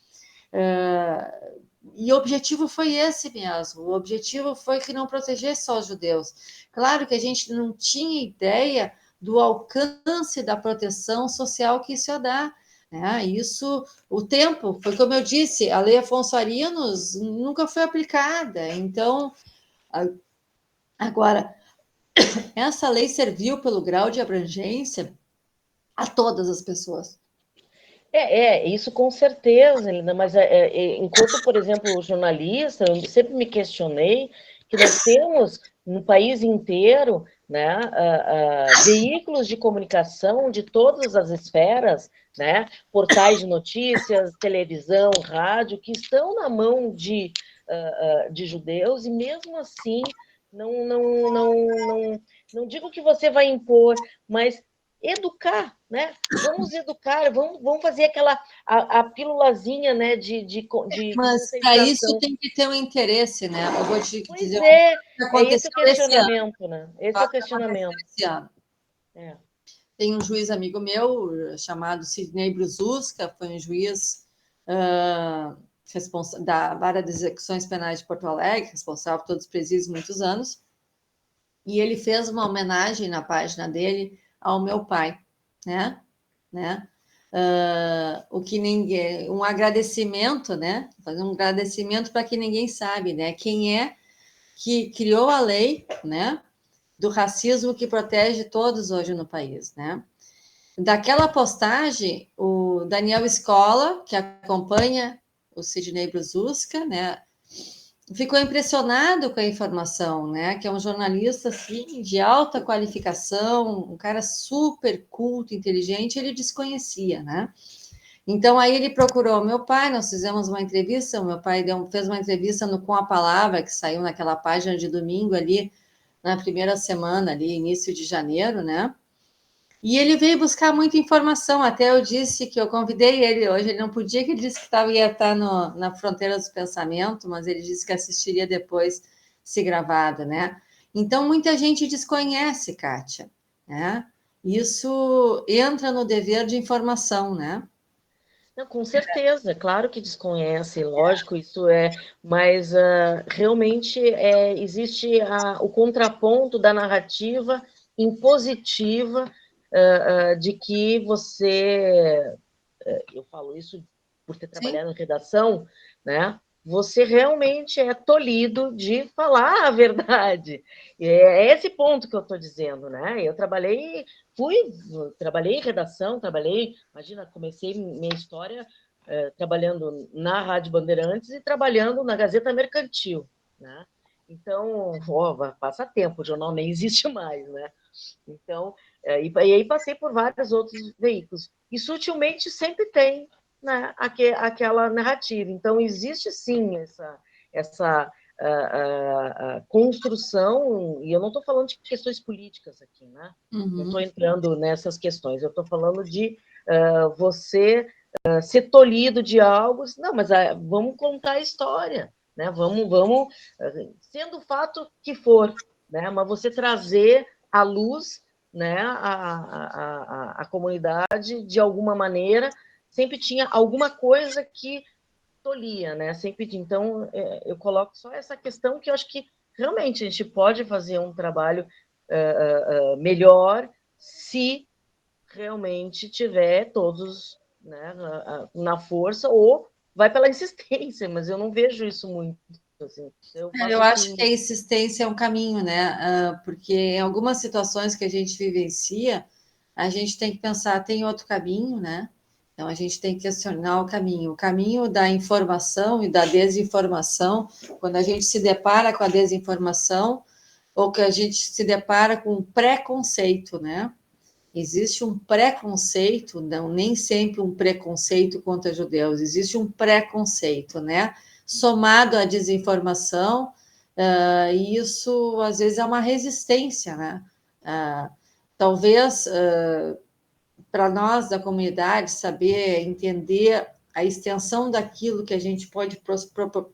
E o objetivo foi esse mesmo, o objetivo foi que não protegesse só os judeus. Claro que a gente não tinha ideia do alcance da proteção social que isso ia dar, né? Isso, o tempo, foi como eu disse, a Lei Afonso Arinos nunca foi aplicada, então... Agora, essa lei serviu pelo grau de abrangência a todas as pessoas. Isso com certeza, Helena, mas enquanto, por exemplo, jornalista, eu sempre me questionei que nós temos no país inteiro, né, veículos de comunicação de todas as esferas, né, portais de notícias, televisão, rádio, que estão na mão de judeus, e mesmo assim, não digo que você vai impor, mas educar, né? Vamos educar, vamos fazer aquela a pílulazinha, né, de Mas para isso tem que ter um interesse, né? Eu vou te dizer esse o questionamento, né? Esse é o questionamento. Esse ano. Tem um juiz amigo meu chamado Sidney Brususka, foi um juiz da Vara de Execuções Penais de Porto Alegre, responsável por todos os presídios muitos anos. e ele fez uma homenagem na página dele ao meu pai, né? O que ninguém, um agradecimento, né? Fazer um agradecimento para que ninguém sabe, né? Quem é que criou a lei, né? Do racismo que protege todos hoje no país, né? Daquela postagem, o Daniel Scola, que acompanha o Sidney Brzuska, né? Ficou impressionado com a informação, né? Que é um jornalista assim, de alta qualificação, um cara super culto, inteligente, ele desconhecia, né? Então aí ele procurou meu pai, nós fizemos uma entrevista, o meu pai fez uma entrevista no Com a Palavra, que saiu naquela página de domingo ali, na primeira semana ali, início de janeiro, né? E ele veio buscar muita informação, até eu disse que eu convidei ele hoje, ele não podia, que ele disse que ia estar na fronteira do pensamento, mas ele disse que assistiria depois, se gravado, né? Então, muita gente desconhece, Kátia, né? Isso entra no dever de informação, né? Não, com certeza, claro que desconhece, lógico, isso mas realmente existe o contraponto da narrativa impositiva de que você, eu falo isso por ter trabalhado em redação, né? Você realmente é tolhido de falar a verdade. É esse ponto que eu estou dizendo, né? Eu trabalhei em redação, imagina, comecei minha história trabalhando na Rádio Bandeirantes e trabalhando na Gazeta Mercantil, né? Então, passa tempo, o jornal nem existe mais, né? Então, e aí passei por vários outros veículos. E sutilmente sempre tem, né, aquela narrativa. Então, existe sim essa construção, e eu não estou falando de questões políticas aqui, né? Não estou entrando nessas questões, eu estou falando de você ser tolhido de algo. Não, mas vamos contar a história, né? Vamos sendo o fato que for, né? Mas você trazer à luz, né, a comunidade, de alguma maneira, sempre tinha alguma coisa que tolia, né? Sempre. Então, eu coloco só essa questão, que eu acho que realmente a gente pode fazer um trabalho melhor se realmente tiver todos, né, na força, ou vai pela insistência, mas eu não vejo isso muito. Assim. Eu acho que a insistência é um caminho, né? Porque em algumas situações que a gente vivencia, a gente tem que pensar, tem outro caminho, né? Então a gente tem que questionar o caminho da informação e da desinformação. Quando a gente se depara com a desinformação, ou que a gente se depara com um preconceito, né? Existe um preconceito, não, nem sempre um preconceito contra judeus, existe um preconceito, né? Somado à desinformação, e isso às vezes é uma resistência, né? Talvez para nós da comunidade saber entender a extensão daquilo que a gente pode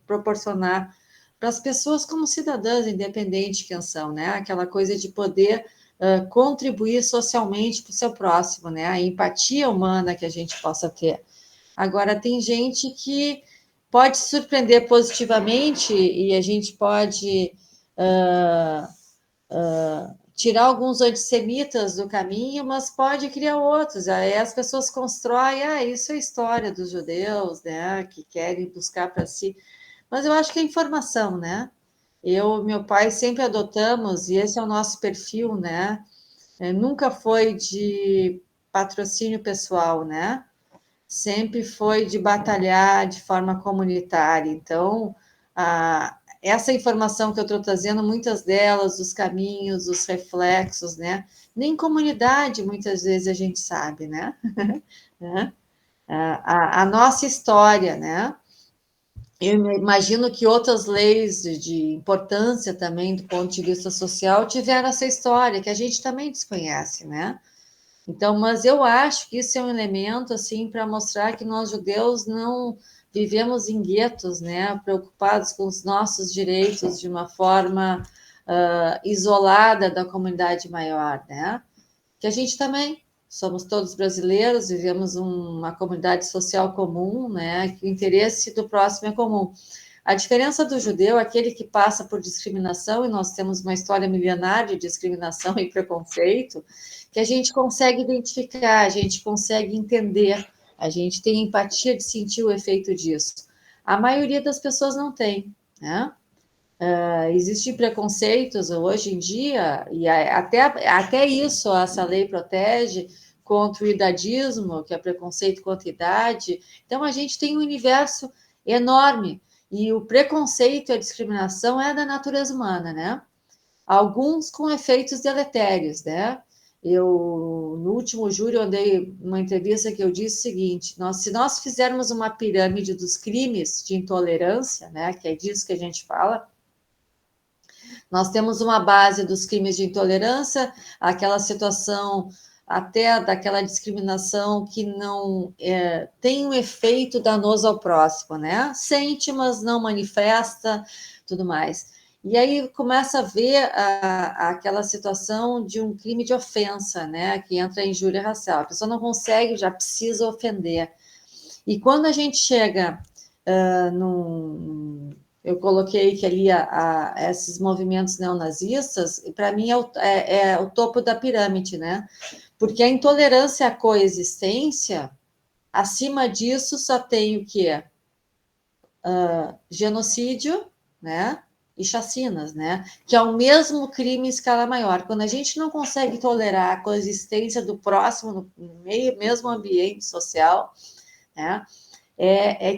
proporcionar para as pessoas como cidadãs, independente de quem são, né? Aquela coisa de poder contribuir socialmente para o seu próximo, né? A empatia humana que a gente possa ter. Agora, tem gente que pode se surpreender positivamente e a gente pode tirar alguns antissemitas do caminho, mas pode criar outros. Aí as pessoas constroem, isso é história dos judeus, né? Que querem buscar para si. Mas eu acho que é informação, né? Eu e meu pai sempre adotamos, e esse é o nosso perfil, né? Nunca foi de patrocínio pessoal, né? Sempre foi de batalhar de forma comunitária. Então, essa informação que eu estou trazendo, muitas delas, os caminhos, os reflexos, né? Nem comunidade, muitas vezes, a gente sabe, né? A nossa história, né? Eu imagino que outras leis de importância também, do ponto de vista social, tiveram essa história, que a gente também desconhece, né? Então, mas eu acho que isso é um elemento, assim, para mostrar que nós, judeus, não vivemos em guetos, né? Preocupados com os nossos direitos de uma forma isolada da comunidade maior, né? Que a gente também somos todos brasileiros, vivemos uma comunidade social comum, né? Que o interesse do próximo é comum. A diferença do judeu, aquele que passa por discriminação, e nós temos uma história milenar de discriminação e preconceito, que a gente consegue identificar, a gente consegue entender, a gente tem empatia de sentir o efeito disso. A maioria das pessoas não tem, né? Existem preconceitos hoje em dia, e até isso essa lei protege contra o idadismo, que é preconceito contra a idade. Então, a gente tem um universo enorme, e o preconceito e a discriminação é da natureza humana, né? Alguns com efeitos deletérios, né? No último júri, eu dei uma entrevista que eu disse o seguinte: se nós fizermos uma pirâmide dos crimes de intolerância, né, que é disso que a gente fala, nós temos uma base dos crimes de intolerância, aquela situação até daquela discriminação que não tem um efeito danoso ao próximo, né? Sente, mas não manifesta, tudo mais. E aí começa a ver aquela situação de um crime de ofensa, né? Que entra em injúria racial. A pessoa não consegue, já precisa ofender. E quando a gente chega eu coloquei que ali esses movimentos neonazistas, para mim é o topo da pirâmide, né? Porque a intolerância à coexistência, acima disso só tem o quê? Genocídio, né? E chacinas, né? Que é o mesmo crime em escala maior. Quando a gente não consegue tolerar a coexistência do próximo no mesmo ambiente social, né?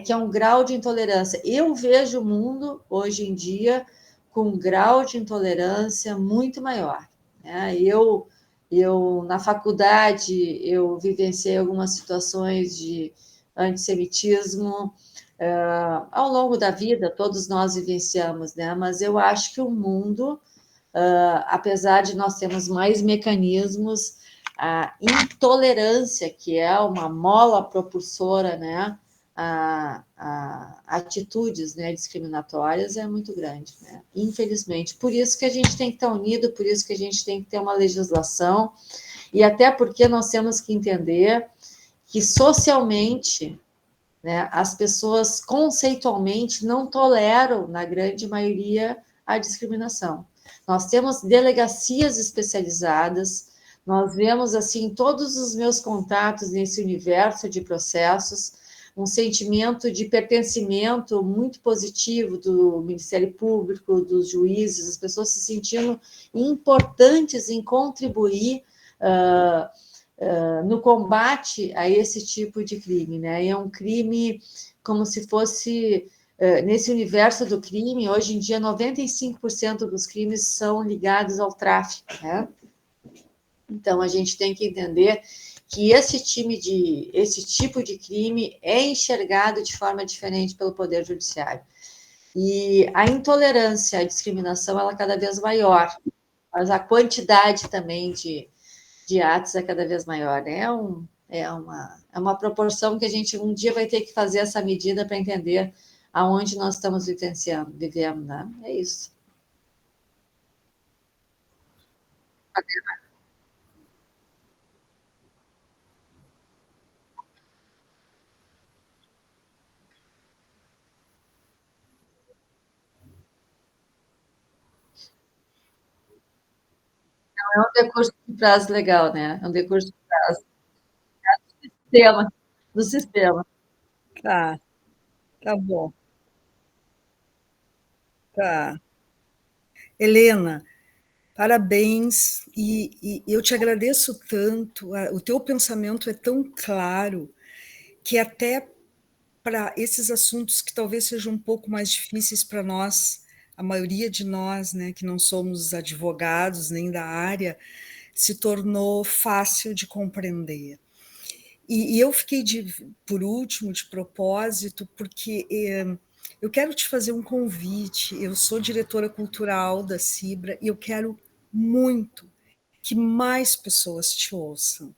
Que é um grau de intolerância. Eu vejo o mundo, hoje em dia, com um grau de intolerância muito maior, né? Na faculdade, eu vivenciei algumas situações de antissemitismo, ao longo da vida, todos nós vivenciamos, né? Mas eu acho que o mundo, apesar de nós termos mais mecanismos, a intolerância, que é uma mola propulsora, né, a atitudes, né, discriminatórias, é muito grande, né? Infelizmente. Por isso que a gente tem que estar unido, por isso que a gente tem que ter uma legislação, e até porque nós temos que entender que socialmente, né, as pessoas conceitualmente não toleram, na grande maioria, a discriminação. Nós temos delegacias especializadas, nós vemos, assim, todos os meus contatos nesse universo de processos, um sentimento de pertencimento muito positivo do Ministério Público, dos juízes, as pessoas se sentindo importantes em contribuir no combate a esse tipo de crime, né? E é um crime como se fosse, nesse universo do crime, hoje em dia, 95% dos crimes são ligados ao tráfico, né? Então, a gente tem que entender que esse tipo de crime é enxergado de forma diferente pelo Poder Judiciário. E a intolerância à discriminação, ela é cada vez maior, mas a quantidade também de atos é cada vez maior, né? É uma proporção que a gente um dia vai ter que fazer essa medida para entender aonde nós estamos vivendo, né? É isso. É um decurso de prazo legal, né? É um decurso de prazo do sistema. Tá, tá bom. Tá. Helena, parabéns, e eu te agradeço tanto, o teu pensamento é tão claro que até para esses assuntos que talvez sejam um pouco mais difíceis para nós, a maioria de nós, né, que não somos advogados nem da área, se tornou fácil de compreender. E eu fiquei, por último, de propósito, porque eu quero te fazer um convite. Eu sou diretora cultural da Cibra e eu quero muito que mais pessoas te ouçam.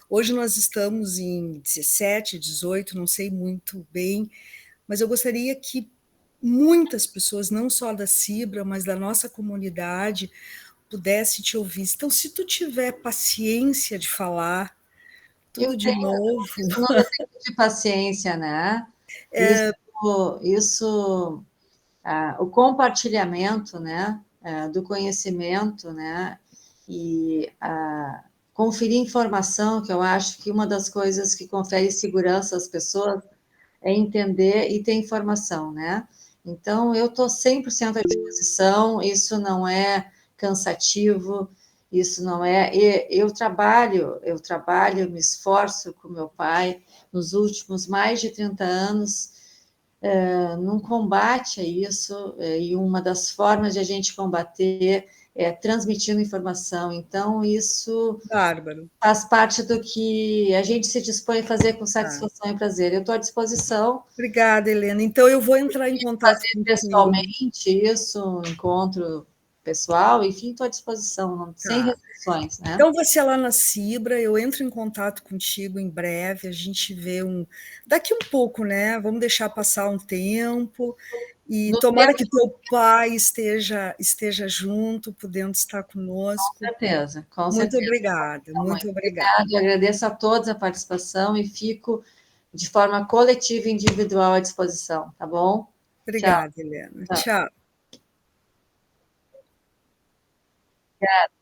Hoje nós estamos em 17, 18, não sei muito bem, mas eu gostaria que muitas pessoas, não só da Cibra, mas da nossa comunidade, pudessem te ouvir. Então, se tu tiver paciência de falar tudo de novo... Eu não tenho de paciência, né? Isso é o compartilhamento, né, do conhecimento, né, e conferir informação, que eu acho que uma das coisas que confere segurança às pessoas é entender e ter informação, né? Então, eu estou 100% à disposição, isso não é cansativo, isso não é... Eu trabalho, me esforço com meu pai nos últimos mais de 30 anos num combate a isso, e uma das formas de a gente combater é transmitindo informação. Então, isso Bárbaro. faz parte do que a gente se dispõe a fazer com satisfação e prazer. Eu estou à disposição. Obrigada, Helena. Então, eu vou entrar em contato fazer contigo. Pessoalmente, isso, um encontro pessoal, enfim, estou à disposição, sem restrições, né? Então, você lá na Cibra, eu entro em contato contigo em breve, a gente vê daqui um pouco, né? Vamos deixar passar um tempo, e tomara que teu pai esteja junto, podendo estar conosco. Com certeza, com Muito certeza. obrigada, muito obrigada. Eu agradeço a todos a participação e fico de forma coletiva e individual à disposição, tá bom? Obrigada, Tchau. Helena. Tchau. Tchau. Obrigada.